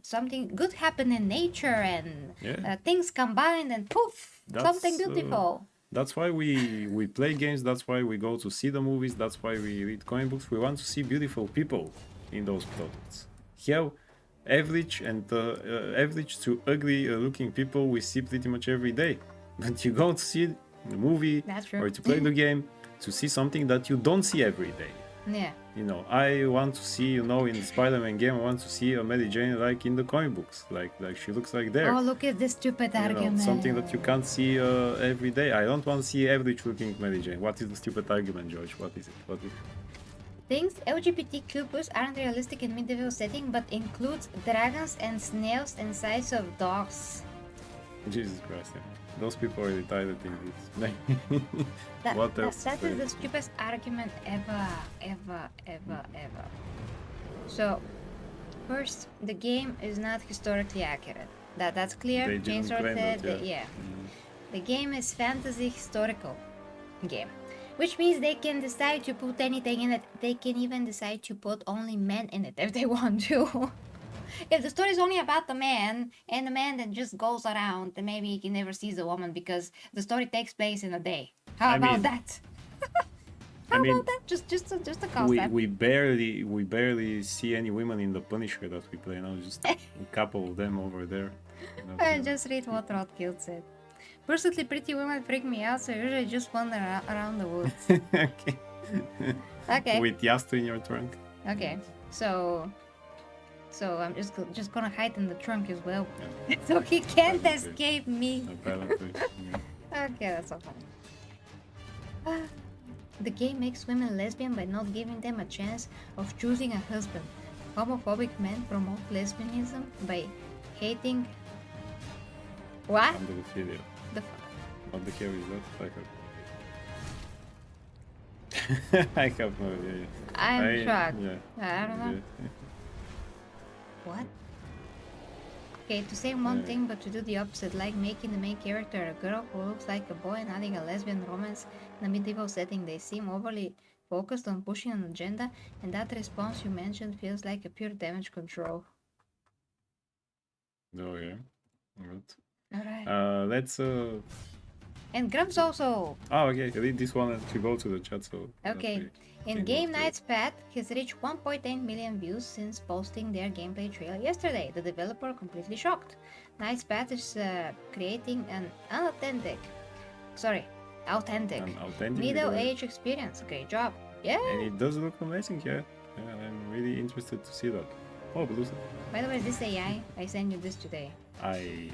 [SPEAKER 1] something good happened in nature and
[SPEAKER 5] Yeah.
[SPEAKER 1] things combined and poof, something
[SPEAKER 5] That's,
[SPEAKER 1] beautiful.
[SPEAKER 5] That's why we play games. That's why we go to see the movies. That's why we read comic books. We want to see beautiful people in those products. Here, average and average to ugly looking people we see pretty much every day. But you go to see the movie
[SPEAKER 1] That's true.
[SPEAKER 5] or to play the game to see something that you don't see every day.
[SPEAKER 1] Yeah.
[SPEAKER 5] You know, I want to see, you know, in the Spider-Man game, I want to see a Mary Jane like in the comic books, like she looks like there.
[SPEAKER 1] Oh, look at this stupid
[SPEAKER 5] You know,
[SPEAKER 1] argument.
[SPEAKER 5] something that you can't see every day. I don't want to see average looking Mary Jane. What is the stupid argument, George? What is it? What is it?
[SPEAKER 1] Things LGBTQ plus aren't realistic in medieval setting, but includes dragons and snails and size of dogs.
[SPEAKER 5] Jesus Christ, yeah. Those people are retarded in this. What else?
[SPEAKER 1] That is the stupidest argument ever. So, first, the game is not historically accurate. That's clear.
[SPEAKER 5] They didn't
[SPEAKER 1] Chainsaw
[SPEAKER 5] claim
[SPEAKER 1] said
[SPEAKER 5] that,
[SPEAKER 1] that,
[SPEAKER 5] yeah.
[SPEAKER 1] yeah. The game is fantasy historical game, which means they can decide to put anything in it. They can even decide to put only men in it if they want to. If the story is only about the man and the man that just goes around, then maybe he never sees a woman because the story takes place in a day. How
[SPEAKER 5] I
[SPEAKER 1] about
[SPEAKER 5] mean-
[SPEAKER 1] that?
[SPEAKER 5] I
[SPEAKER 1] How
[SPEAKER 5] mean,
[SPEAKER 1] about that? Just a concept.
[SPEAKER 5] we barely see any women in the Punisher that we play now. Just a couple of them over there.
[SPEAKER 1] Just read what Rothkild said. Personally, pretty women freak me out, so I usually just wander around the woods.
[SPEAKER 5] Okay.
[SPEAKER 1] Okay.
[SPEAKER 5] With Yastu in your trunk.
[SPEAKER 1] Okay. So I'm just gonna hide in the trunk as well, so he can't
[SPEAKER 5] Apparently.
[SPEAKER 1] escape me.
[SPEAKER 5] Apparently. Yeah.
[SPEAKER 1] Okay, that's so funny. The game makes women lesbian by not giving them a chance of choosing a husband. Homophobic men promote lesbianism by hating. What?
[SPEAKER 5] Under the video.
[SPEAKER 1] The
[SPEAKER 5] What the hell is that? I have no idea.
[SPEAKER 1] I'm shocked.
[SPEAKER 5] Yeah.
[SPEAKER 1] I don't know.
[SPEAKER 5] Yeah.
[SPEAKER 1] What? Okay, to say one
[SPEAKER 5] Yeah.
[SPEAKER 1] thing but to do the opposite, like making the main character a girl who looks like a boy and adding a lesbian romance in a medieval setting. They seem overly focused on pushing an agenda, and that response you mentioned feels like a pure damage control.
[SPEAKER 5] Oh yeah. Good.
[SPEAKER 1] Alright.
[SPEAKER 5] Let's
[SPEAKER 1] And Grumps also!
[SPEAKER 5] oh okay, read this one and to go to the chat so that
[SPEAKER 1] Okay.
[SPEAKER 5] we
[SPEAKER 1] In
[SPEAKER 5] can
[SPEAKER 1] Game
[SPEAKER 5] go through it.
[SPEAKER 1] Night's Path has reached 1.8 million views since posting their gameplay trailer yesterday. The developer completely shocked. Night's Path is creating an authentic
[SPEAKER 5] An authentic
[SPEAKER 1] middle-age experience. Great job. Yeah.
[SPEAKER 5] and it does look amazing, yeah. I'm really interested to see that. Oh, blue.
[SPEAKER 1] By the way, this AI, I sent you this today.
[SPEAKER 5] I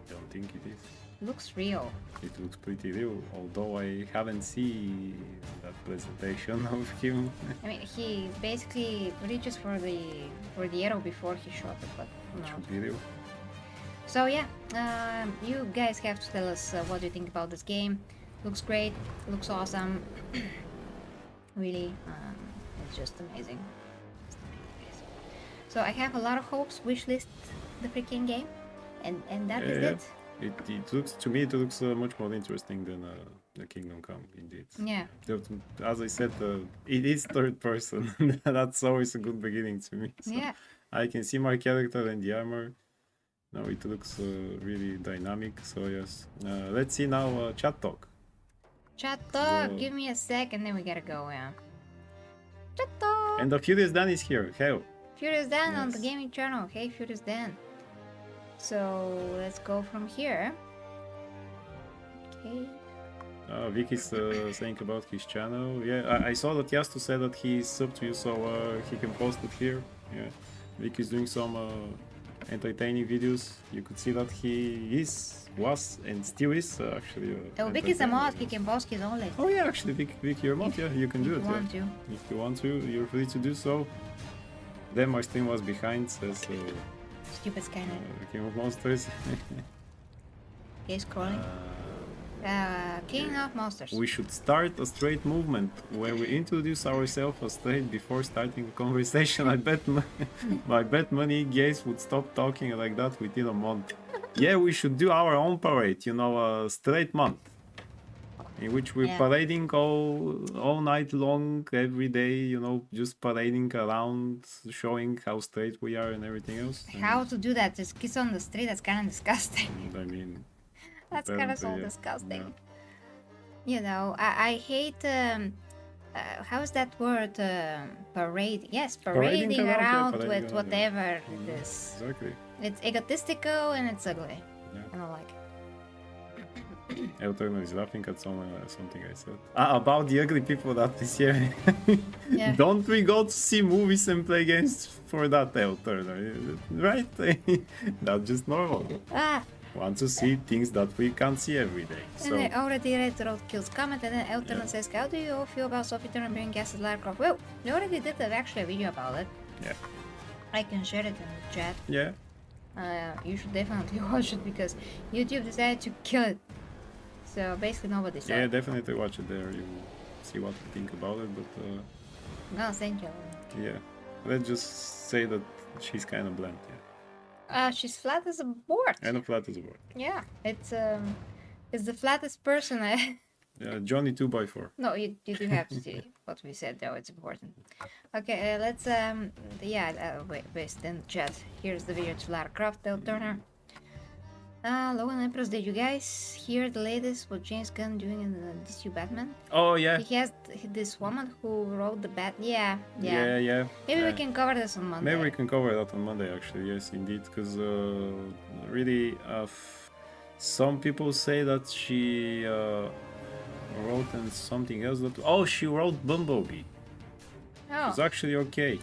[SPEAKER 5] don't think it is.
[SPEAKER 1] Looks real.
[SPEAKER 5] It looks pretty real, although I haven't seen that presentation of him.
[SPEAKER 1] I mean, he basically reaches for the arrow before he shot it, but
[SPEAKER 5] It
[SPEAKER 1] no.
[SPEAKER 5] should be real.
[SPEAKER 1] So yeah, you guys have to tell us what you think about this game. Looks great, looks awesome. Really, it's just amazing. So I have a lot of hopes. Wishlist the freaking game, and that is
[SPEAKER 5] Yeah.
[SPEAKER 1] it.
[SPEAKER 5] It looks to me it looks much more interesting than the Kingdom Come indeed.
[SPEAKER 1] Yeah.
[SPEAKER 5] As I said, it is third person. That's always a good beginning to me. So
[SPEAKER 1] Yeah.
[SPEAKER 5] I can see my character and the armor. Now it looks really dynamic. So yes, let's see now chat talk.
[SPEAKER 1] Chat talk.
[SPEAKER 5] So-
[SPEAKER 1] Give me a sec, and then we gotta go. Yeah. Chat talk.
[SPEAKER 5] And the Furious Dan is here. Hell.
[SPEAKER 1] Furious Dan on the
[SPEAKER 5] Yes.
[SPEAKER 1] gaming channel. Hey, Furious Dan. So let's go from here. Okay.
[SPEAKER 5] Vicky's saying about his channel. Yeah, I saw that Yastu said that he's sub to you, so he can post it here. Yeah, Vicky's doing some entertaining videos. You could see that he was, and still is actually.
[SPEAKER 1] Oh, Vic is a
[SPEAKER 5] entertaining
[SPEAKER 1] mod. He
[SPEAKER 5] videos.
[SPEAKER 1] can post his own list.
[SPEAKER 5] Oh yeah, actually, Vic, you're mod. Yeah, you can do
[SPEAKER 1] if
[SPEAKER 5] it.
[SPEAKER 1] you want
[SPEAKER 5] Yeah.
[SPEAKER 1] to.
[SPEAKER 5] If you want to, you're free to do so. Then my stream was behind, says
[SPEAKER 1] Stupid Skynet.
[SPEAKER 5] King of Monsters.
[SPEAKER 1] Okay, scrolling. King of Monsters.
[SPEAKER 5] We should start a straight movement where we introduce ourselves as straight before starting a conversation. I bet many gays would stop talking like that within a month. Yeah, we should do our own parade, you know, a straight month. In which we're
[SPEAKER 1] Yeah.
[SPEAKER 5] parading all night long, every day, you know, just parading around, showing how straight we are and everything else. And,
[SPEAKER 1] How to do that? Just kiss on the street? That's kind of disgusting.
[SPEAKER 5] I mean,
[SPEAKER 1] That's kind of so
[SPEAKER 5] apparently, yeah.
[SPEAKER 1] disgusting.
[SPEAKER 5] Yeah.
[SPEAKER 1] You know, I hate. How is that word? Parade. Yes, parading
[SPEAKER 5] around, yeah,
[SPEAKER 1] around
[SPEAKER 5] parading
[SPEAKER 1] with
[SPEAKER 5] around, yeah.
[SPEAKER 1] whatever it is.
[SPEAKER 5] Exactly.
[SPEAKER 1] It's egotistical and it's ugly.
[SPEAKER 5] Yeah.
[SPEAKER 1] I don't like it.
[SPEAKER 5] Elton is laughing at something I said. About the ugly people that is here.
[SPEAKER 1] Yeah.
[SPEAKER 5] Don't we go to see movies and play games for that, Elton? Right? That's just normal.
[SPEAKER 1] Ah,
[SPEAKER 5] Want to see things that we can't see every day.
[SPEAKER 1] and
[SPEAKER 5] So,
[SPEAKER 1] I already read Roadkill's comment, and then Elton
[SPEAKER 5] Yeah.
[SPEAKER 1] says, "How do you all feel about Sophie Turner being guest at Lara Croft?" Well, we already did actually a video about it.
[SPEAKER 5] yeah.
[SPEAKER 1] I can share it in the chat.
[SPEAKER 5] Yeah.
[SPEAKER 1] You should definitely watch it because YouTube decided to kill it. So basically nobody saw
[SPEAKER 5] Yeah,
[SPEAKER 1] it.
[SPEAKER 5] definitely watch it there. You will see what you think about it. But
[SPEAKER 1] No, thank you.
[SPEAKER 5] yeah, let's just say that she's kind of bland. Yeah.
[SPEAKER 1] She's flat as a board.
[SPEAKER 5] And a flat as a board.
[SPEAKER 1] Yeah, it's the flattest person I...
[SPEAKER 5] Yeah, Johnny 2x4.
[SPEAKER 1] No, you do have to see what we said though, it's important. Okay, let's, wait, then chat. Here's the video to Lara Croft, Dale Turner. Logan Empress, did you guys hear the latest what James Gunn doing in the DCU Batman?
[SPEAKER 5] Oh yeah.
[SPEAKER 1] He has this woman who wrote the Bat. Yeah.
[SPEAKER 5] Yeah.
[SPEAKER 1] Maybe we can cover this on Monday.
[SPEAKER 5] Maybe we can cover that on Monday, actually. Yes, indeed, because really, some people say that she wrote and something else. That she wrote Bumblebee.
[SPEAKER 1] Oh,
[SPEAKER 5] It's actually okay.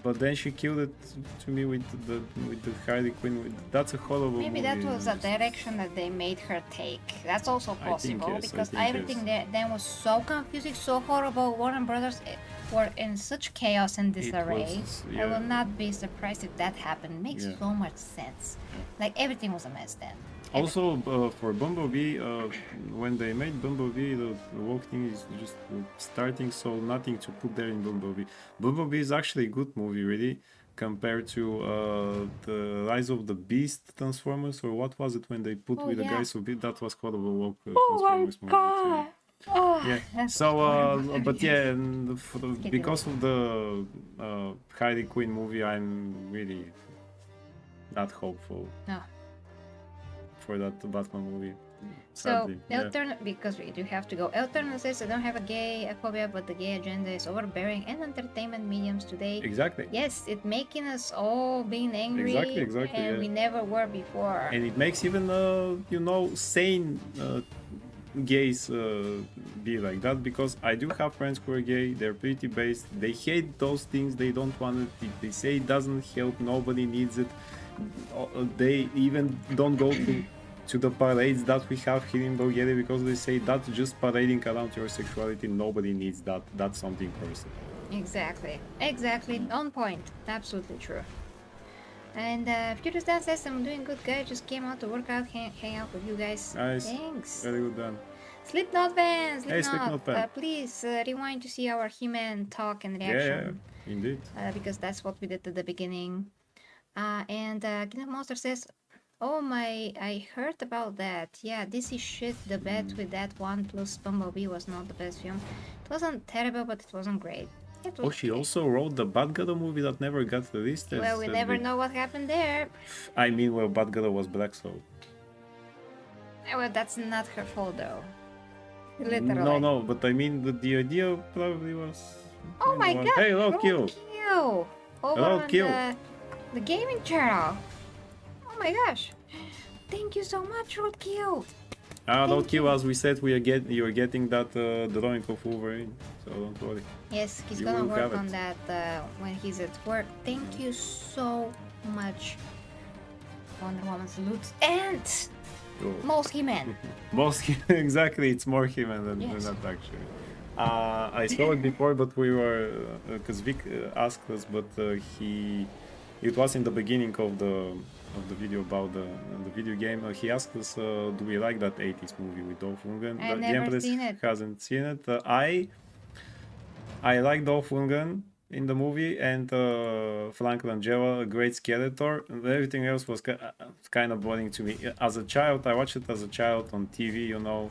[SPEAKER 5] But then she killed it to me with the Harley Quinn. That's a horrible
[SPEAKER 1] maybe
[SPEAKER 5] movie.
[SPEAKER 1] that was a direction that they made her take. That's also
[SPEAKER 5] I think
[SPEAKER 1] possible
[SPEAKER 5] yes, I
[SPEAKER 1] because
[SPEAKER 5] think
[SPEAKER 1] everything
[SPEAKER 5] yes.
[SPEAKER 1] then was so confusing, so horrible. Warner Brothers were in such chaos and disarray.
[SPEAKER 5] was,
[SPEAKER 1] I
[SPEAKER 5] yeah.
[SPEAKER 1] will not be surprised if that happened. It makes
[SPEAKER 5] Yeah.
[SPEAKER 1] so much sense. Like everything was a mess then.
[SPEAKER 5] Also, for Bumblebee, when they made Bumblebee, the woke thing is just starting, so nothing to put there in Bumblebee. Bumblebee is actually a good movie, really, compared to the Rise of the Beast Transformers, or what was it when they put with the
[SPEAKER 1] yeah.
[SPEAKER 5] guys who beat? That was called a woke
[SPEAKER 1] Oh
[SPEAKER 5] Transformers movie.
[SPEAKER 1] Oh,
[SPEAKER 5] Yeah.
[SPEAKER 1] that's
[SPEAKER 5] So,
[SPEAKER 1] horrible.
[SPEAKER 5] but yeah, and
[SPEAKER 1] Getting
[SPEAKER 5] because of the Harley Quinn movie, I'm really not hopeful
[SPEAKER 1] No.
[SPEAKER 5] for that Batman movie.
[SPEAKER 1] So,
[SPEAKER 5] Sadly. Yeah.
[SPEAKER 1] Elton, because we do have to go. Elton says, I don't have a gay phobia, but the gay agenda is overbearing in entertainment mediums today.
[SPEAKER 5] Exactly.
[SPEAKER 1] Yes, it making us all being angry,
[SPEAKER 5] Exactly,
[SPEAKER 1] and
[SPEAKER 5] yeah.
[SPEAKER 1] we never were before.
[SPEAKER 5] And it makes even sane gays be like that, because I do have friends who are gay. They're pretty based. They hate those things. They don't want it. They say it doesn't help. Nobody needs it. They even don't go to the parades that we have here in Bulgaria, because they say that's just parading around your sexuality. Nobody needs that. That's something personal.
[SPEAKER 1] Exactly, on point. Absolutely true. And Future Stan says, I'm doing good, guys. Just came out to work out, hang out with you guys.
[SPEAKER 5] Nice.
[SPEAKER 1] Thanks.
[SPEAKER 5] Very good done.
[SPEAKER 1] Slipknot fans,
[SPEAKER 5] Hey, Slipknot fan.
[SPEAKER 1] please rewind to see our He-Man talk and
[SPEAKER 5] Yeah,
[SPEAKER 1] reaction.
[SPEAKER 5] indeed.
[SPEAKER 1] Because that's what we did at the beginning. And King of Monster says, oh my, I heard about that. Yeah, this is shit. The bet with that one plus Bumblebee was not the best film. It wasn't terrible, but it wasn't great. It was
[SPEAKER 5] Oh, she
[SPEAKER 1] okay.
[SPEAKER 5] also wrote the Bad Girl movie that never got released.
[SPEAKER 1] Well, we never know what happened there.
[SPEAKER 5] I mean, well, Bad Girl was black, so.
[SPEAKER 1] Well, that's not her fault, though. Literally.
[SPEAKER 5] No, but I mean, the idea probably was.
[SPEAKER 1] Oh my god!
[SPEAKER 5] Hey, Roadkill!
[SPEAKER 1] Roadkill! Over
[SPEAKER 5] Roadkill.
[SPEAKER 1] on the gaming channel. Oh my gosh! Thank you so much, Roadkill.
[SPEAKER 5] Don't kill us. We said you're getting that drawing of Wolverine, so don't worry.
[SPEAKER 1] Yes, he's
[SPEAKER 5] You
[SPEAKER 1] gonna
[SPEAKER 5] will have
[SPEAKER 1] work on
[SPEAKER 5] it.
[SPEAKER 1] that when he's at work. Thank you so much, Wonder Woman salutes and
[SPEAKER 5] Oh.
[SPEAKER 1] most He-Man.
[SPEAKER 5] Most exactly, it's more He-Man than
[SPEAKER 1] Yes.
[SPEAKER 5] that actually. I saw it before, but we were because Vic asked us, but it was in the beginning of the video about the video game. He asked us, do we like that 80s movie with Dolph Lundgren?
[SPEAKER 1] I've
[SPEAKER 5] The
[SPEAKER 1] never
[SPEAKER 5] Empress
[SPEAKER 1] seen it.
[SPEAKER 5] hasn't seen it. I like Dolph Lundgren in the movie, and Frank Langella, a great skeletor. And everything else was kind of boring to me. As a child, I watched it as a child on TV, you know,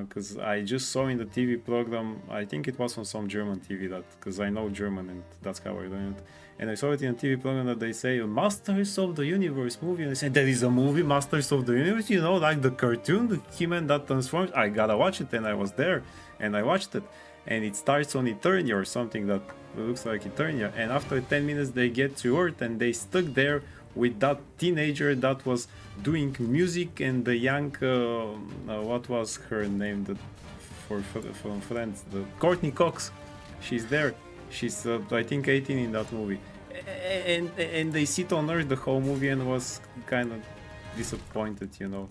[SPEAKER 5] because I just saw in the TV program, I think it was on some German TV, that because I know German and that's how I learned it. And I saw it in a TV program that they say Masters of the Universe movie, and I said there is a movie Masters of the Universe, you know, like the cartoon, the He-Man that transforms. I gotta watch it, and I was there and I watched it, and it starts on Eternia or something that looks like Eternia, and after 10 minutes they get to Earth and they stuck there with that teenager that was doing music, and the young what was her name, from Friends, the Courtney Cox, she's there, she's I think 18 in that movie, and they sit on Earth the whole movie, and was kind of disappointed, you know.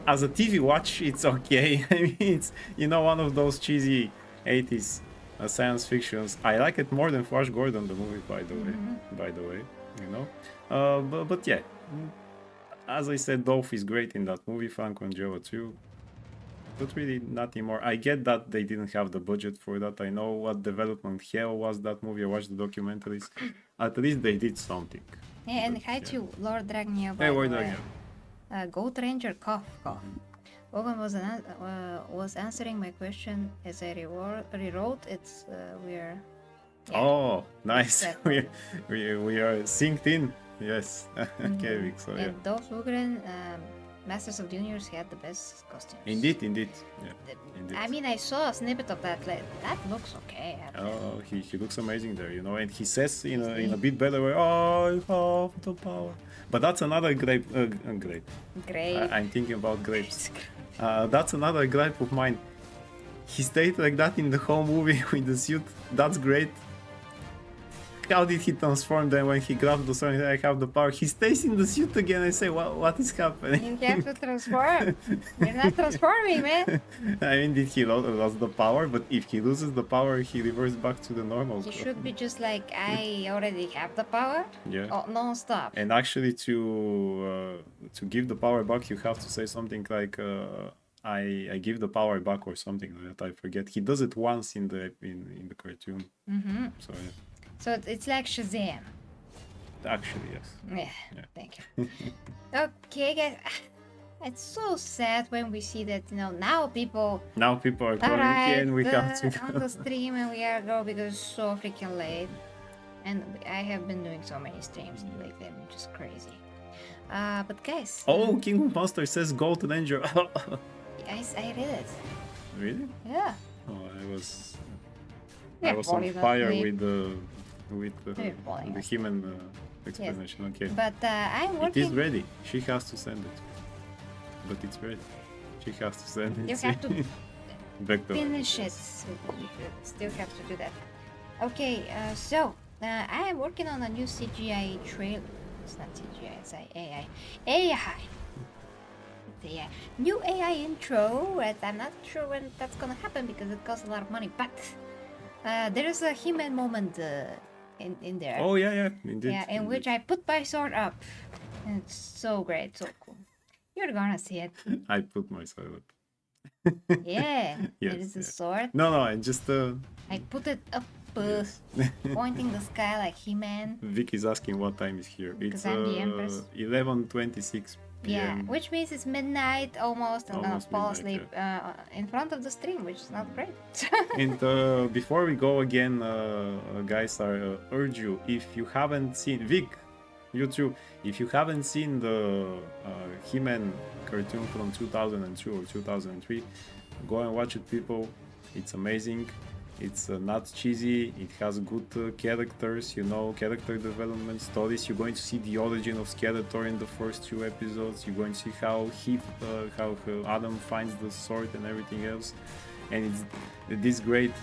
[SPEAKER 5] As a TV watch, it's okay. I mean, it's, you know, one of those cheesy 80s science fictions. I like it more than Flash Gordon, the movie, by the way, you know. But yeah, as I said, Dolph is great in that movie, Frank Langella too. But really nothing more. I get that they didn't have the budget for that. I know what development hell was that movie. I watched the documentaries. At least they did something.
[SPEAKER 1] Yeah, and
[SPEAKER 5] But,
[SPEAKER 1] hi
[SPEAKER 5] yeah.
[SPEAKER 1] to Lord Dragnea.
[SPEAKER 5] Hey, Lord Dragnea.
[SPEAKER 1] Goat Ranger cough cough. Logan was answering my question as I rewrote. It's we're. Yeah.
[SPEAKER 5] Oh, nice.
[SPEAKER 1] Exactly.
[SPEAKER 5] we are synced in. Yes. Okay, Vic, so yeah.
[SPEAKER 1] And Dolph Lundgren, Masters of the Universe, had the best costumes.
[SPEAKER 5] Indeed. Yeah. Indeed.
[SPEAKER 1] I mean, I saw a snippet of that. Like, that looks okay.
[SPEAKER 5] Oh, he looks amazing there, you know, and he says in a bit better way, "Oh, I have the power." But that's another grape.
[SPEAKER 1] Great.
[SPEAKER 5] I'm thinking about grapes. That's another gripe of mine. He stayed like that in the whole movie with the suit. That's great. How did he transform then when he grabbed the sword and I have the power? He stays in the suit again. I say, what is happening?
[SPEAKER 1] You have to transform. You're not transforming, man.
[SPEAKER 5] I mean, did he lose the power? But if he loses the power, he reverts back to the normal.
[SPEAKER 1] He should be just like, I already have the power.
[SPEAKER 5] Yeah.
[SPEAKER 1] Oh, non-stop.
[SPEAKER 5] And actually, to give the power back, you have to say something like, "I give the power back" or something like that. I forget. He does it once in the cartoon.
[SPEAKER 1] Mm-hmm.
[SPEAKER 5] So yeah,
[SPEAKER 1] So it's like Shazam.
[SPEAKER 5] actually yes.
[SPEAKER 1] Yeah. Thank you. Okay, guys. It's so sad when we see that, you know, now people
[SPEAKER 5] Now people are calling
[SPEAKER 1] arrive
[SPEAKER 5] and we have to
[SPEAKER 1] on the stream and we are go because it's so freaking late. And I have been doing so many streams lately, I'm just crazy. But guys,
[SPEAKER 5] Oh, King of Monsters says Gold Ranger.
[SPEAKER 1] I read it.
[SPEAKER 5] Really?
[SPEAKER 1] Yeah.
[SPEAKER 5] Oh, I was
[SPEAKER 1] Yeah,
[SPEAKER 5] on
[SPEAKER 1] falling
[SPEAKER 5] fire
[SPEAKER 1] asleep.
[SPEAKER 5] with
[SPEAKER 1] You're falling
[SPEAKER 5] the human explanation. Okay.
[SPEAKER 1] But I'm
[SPEAKER 5] It
[SPEAKER 1] working.
[SPEAKER 5] is ready. She has to send it. But it's ready. She has to send it.
[SPEAKER 1] You have to
[SPEAKER 5] Vector.
[SPEAKER 1] finish it. You still have to do that. Okay, so I am working on a new CGI trailer. It's not CGI, it's AI. AI. It's AI. New AI intro. And I'm not sure when that's gonna happen because it costs a lot of money. But there is a He-Man moment in there.
[SPEAKER 5] Oh yeah, indeed.
[SPEAKER 1] Yeah, in which I put my sword up. And it's so great, so cool. You're gonna see it.
[SPEAKER 5] I put myself up.
[SPEAKER 1] Yeah,
[SPEAKER 5] Yes,
[SPEAKER 1] it is a
[SPEAKER 5] yeah.
[SPEAKER 1] sword.
[SPEAKER 5] No, I just
[SPEAKER 1] I put it up, pointing the sky like He-Man.
[SPEAKER 5] Vic is asking what time is here. It's
[SPEAKER 1] Because I'm the Empress.
[SPEAKER 5] 11:26 p.m.
[SPEAKER 1] Yeah, which means it's midnight almost. I'm gonna
[SPEAKER 5] Almost
[SPEAKER 1] fall
[SPEAKER 5] midnight,
[SPEAKER 1] asleep in front of the stream, which is not great.
[SPEAKER 5] And before we go again, guys, I urge you, if you haven't seen Vic, you too, if you haven't seen the He-Man cartoon from 2002 or 2003, go and watch it, people. It's amazing. It's not cheesy. It has good characters, you know, character development stories. You're going to see the origin of Skeletor in the first 2 episodes. You're going to see how Adam finds the sword and everything else. And it's this great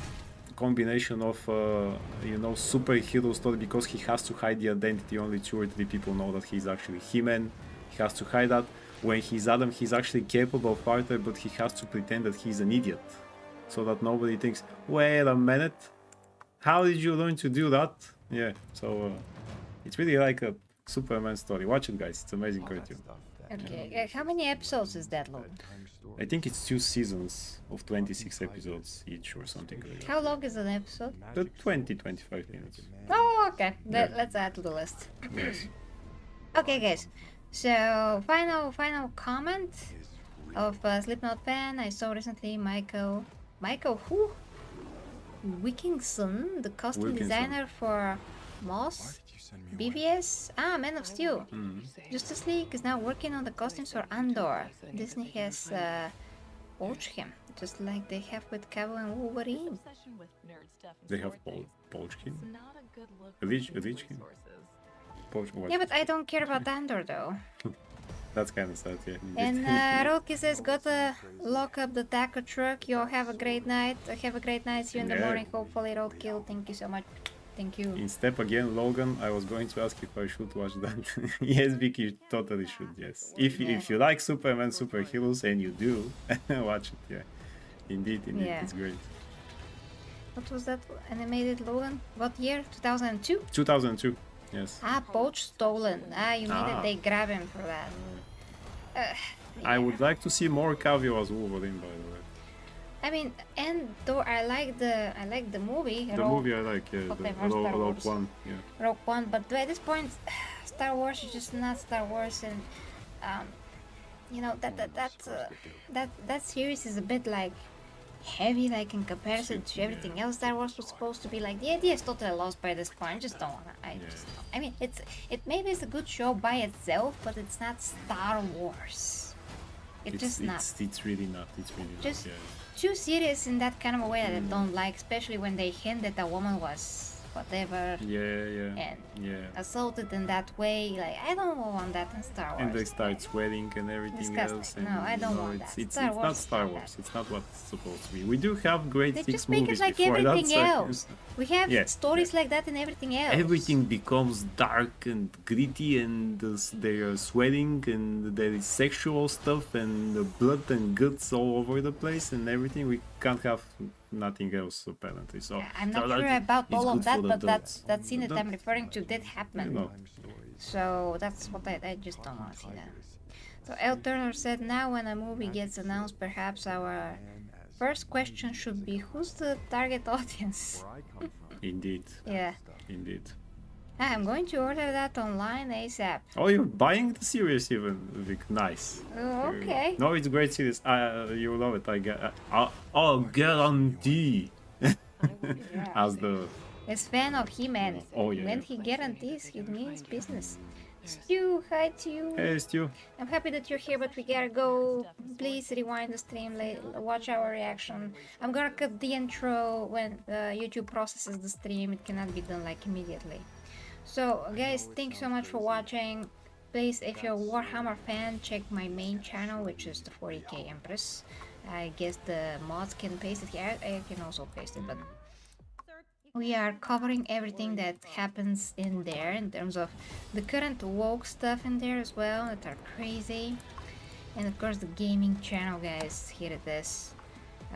[SPEAKER 5] combination of you know, superhero story, because he has to hide the identity. Only 2 or 3 people know that he's actually He-Man. He has to hide that. When he's Adam, he's actually capable fighter, but he has to pretend that he's an idiot, so that nobody thinks, wait a minute, how did you learn to do that? Yeah, so it's really like a Superman story. Watch it, guys. It's amazing cartoon.
[SPEAKER 1] Okay, how many episodes is that, Logan?
[SPEAKER 5] I think it's 2 seasons of 26 episodes each or something like that.
[SPEAKER 1] How long is an episode?
[SPEAKER 5] 20-25 minutes.
[SPEAKER 1] Oh, okay. Let's add to the list.
[SPEAKER 5] Yes.
[SPEAKER 1] Okay, guys. So, final comment of Slipknot fan. I saw recently Michael who? Wickinson, the costume
[SPEAKER 5] Wilkinson.
[SPEAKER 1] designer for Moss, BVS. Man of Steel. Justice League is now working on the costumes for Andor. Disney has poached him, just like they have with Cavill and Wolverine.
[SPEAKER 5] They have poached him?
[SPEAKER 4] It's not a good look
[SPEAKER 5] Rich
[SPEAKER 4] for
[SPEAKER 5] him?
[SPEAKER 4] resources.
[SPEAKER 5] Poached what?
[SPEAKER 1] Yeah, but I don't care about Andor though.
[SPEAKER 5] That's kind of sad, yeah.
[SPEAKER 1] And Rolke says, gotta lock up the taco truck. Y'all have a great night. Have a great night. See you in the
[SPEAKER 5] Yeah.
[SPEAKER 1] morning. Hopefully, Roadkill. Thank you so much. Thank you.
[SPEAKER 5] In step again, Logan, I was going to ask if I should watch that. Yes, Vicky, you totally should, yes. If you like Superman, superheroes, and you do, watch it, yeah. Indeed,
[SPEAKER 1] Yeah.
[SPEAKER 5] it's great.
[SPEAKER 1] What was that animated Logan? What year? 2002?
[SPEAKER 5] 2002, yes.
[SPEAKER 1] Poached Stolen. You mean that
[SPEAKER 5] Ah.
[SPEAKER 1] they grab him for that.
[SPEAKER 5] I would like to see more Cavill as Wolverine, by the way.
[SPEAKER 1] I mean, and though I like the movie.
[SPEAKER 5] The movie I like, yeah,
[SPEAKER 1] Okay,
[SPEAKER 5] the
[SPEAKER 1] Star
[SPEAKER 5] Rogue
[SPEAKER 1] Wars.
[SPEAKER 5] One, yeah.
[SPEAKER 1] Rogue One, but at this point, Star Wars is just not Star Wars, and you know that series is a bit like heavy, like in comparison to everything else Star Wars was supposed to be. Like the idea is totally lost by this point. I just don't wanna. I mean, it maybe it's a good show by itself, but it's not Star Wars. It's
[SPEAKER 5] really not. It's really
[SPEAKER 1] Just-
[SPEAKER 5] not, yeah.
[SPEAKER 1] too serious in that kind of a way that I don't like, especially when they hint that a woman was whatever
[SPEAKER 5] Yeah.
[SPEAKER 1] and
[SPEAKER 5] Yeah.
[SPEAKER 1] assaulted in that way. Like, I don't want that in Star Wars.
[SPEAKER 5] And they start sweating and everything
[SPEAKER 1] Disgusting.
[SPEAKER 5] else. And,
[SPEAKER 1] No, I don't want
[SPEAKER 5] it's,
[SPEAKER 1] that.
[SPEAKER 5] It's,
[SPEAKER 1] Star
[SPEAKER 5] it's
[SPEAKER 1] Wars
[SPEAKER 5] not
[SPEAKER 1] is
[SPEAKER 5] Star
[SPEAKER 1] not
[SPEAKER 5] Wars.
[SPEAKER 1] that.
[SPEAKER 5] It's not what it's supposed to be. We do have great
[SPEAKER 1] They
[SPEAKER 5] 6
[SPEAKER 1] just make
[SPEAKER 5] movies
[SPEAKER 1] it like
[SPEAKER 5] before
[SPEAKER 1] everything
[SPEAKER 5] that.
[SPEAKER 1] else. We have
[SPEAKER 5] Yeah,
[SPEAKER 1] stories like that in everything else.
[SPEAKER 5] Everything becomes dark and gritty, and they are sweating, and there is sexual stuff, and the blood and guts all over the place, and everything. We can't have nothing else, apparently. So
[SPEAKER 1] I'm not
[SPEAKER 5] so
[SPEAKER 1] sure
[SPEAKER 5] that
[SPEAKER 1] about
[SPEAKER 5] is
[SPEAKER 1] all of
[SPEAKER 5] good
[SPEAKER 1] that,
[SPEAKER 5] for the
[SPEAKER 1] but
[SPEAKER 5] adults.
[SPEAKER 1] that scene that
[SPEAKER 5] That-
[SPEAKER 1] I'm referring to did happen.
[SPEAKER 5] you know,
[SPEAKER 1] So that's what I just don't want to see that. So L. Turner said, now when a movie gets announced, perhaps our first question should be, who's the target audience?
[SPEAKER 5] Indeed,
[SPEAKER 1] Yeah.
[SPEAKER 5] indeed.
[SPEAKER 1] I'm going to order that online ASAP.
[SPEAKER 5] Oh, you're buying the series even, Vic. Nice.
[SPEAKER 1] Oh, okay.
[SPEAKER 5] No, it's a great series. You love it. I get. I'll guarantee. As the
[SPEAKER 1] Is fan of He-Man.
[SPEAKER 5] Oh, yeah,
[SPEAKER 1] When
[SPEAKER 5] yeah.
[SPEAKER 1] he guarantees, he means business. Stu, hi to you.
[SPEAKER 5] hey Stu.
[SPEAKER 1] I'm happy that you're here, but we gotta go. Please rewind the stream, watch our reaction. I'm gonna cut the intro when YouTube processes the stream. It cannot be done like immediately. So guys, thanks so much for watching. Please, if you're a Warhammer fan, check my main channel, which is the 40k Empress. I guess the mods can paste it here. I can also paste it, but we are covering everything that happens in there in terms of the current woke stuff in there as well that are crazy, and of course the gaming channel, guys. Here it is.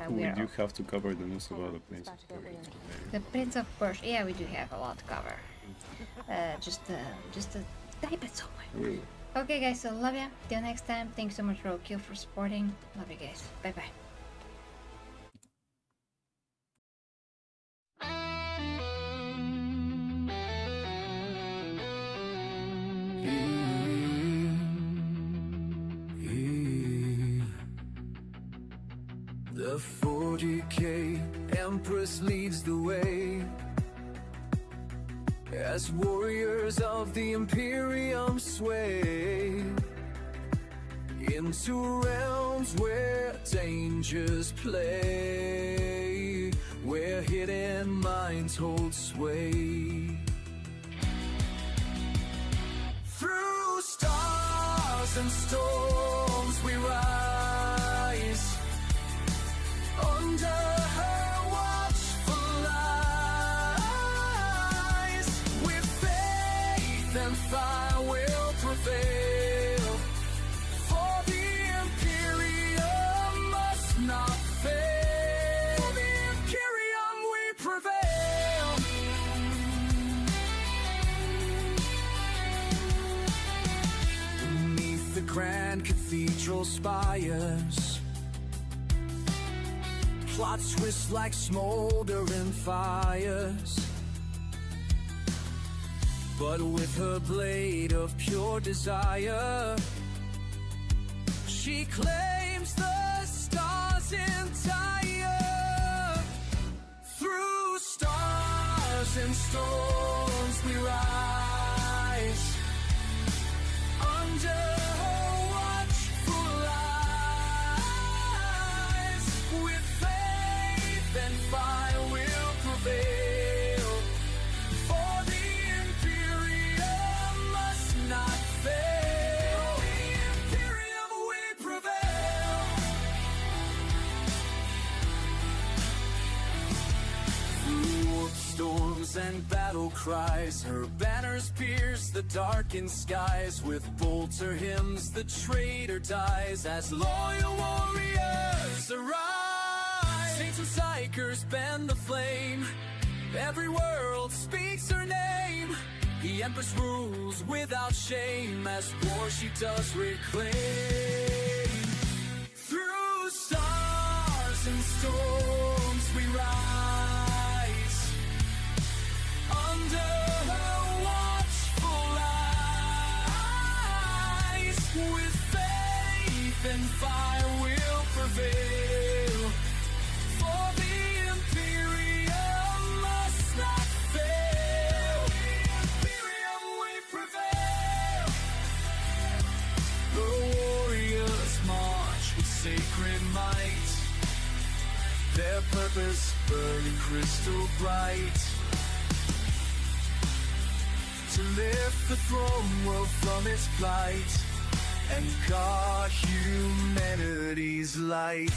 [SPEAKER 5] We do have to cover the news about the Prince of Persia.
[SPEAKER 1] The Prince of Persia. Yeah, we do have a lot to cover. Just type it somewhere. Okay, guys. So love ya. Till next time. Thanks so much, Roadkill, for supporting. Love you guys. Bye bye.
[SPEAKER 8] The 40k Empress leads the way as warriors of the imperium sway into realms where dangers play, where where hidden minds hold sway. Through stars and storms we rise, under her watchful eyes. With faith and fire will prevail, for the imperium must not fail. For the imperium we prevail. Beneath the grand cathedral spires, plots twist like smoldering fires. But with her blade of pure desire, she claims the stars entire. Through stars and storms we rise, under her watchful eyes. With faith and fire will prevail, for the imperium must not fail. The imperium we prevail. Through storms and battle cries, her banners pierce the darkened skies. With bolts or hymns the traitor dies, as loyal warriors arise. Saints and psychers bend the flame, every world speaks her name. The Empress rules without shame, as war she does reclaim. Through stars and storms we rise, under her watchful eyes. With faith and fire will prevail, for the imperium must not fail. The imperium we prevail. The warriors march with sacred might, their purpose burning crystal bright, to lift the throne world from its plight and guard humanity's light.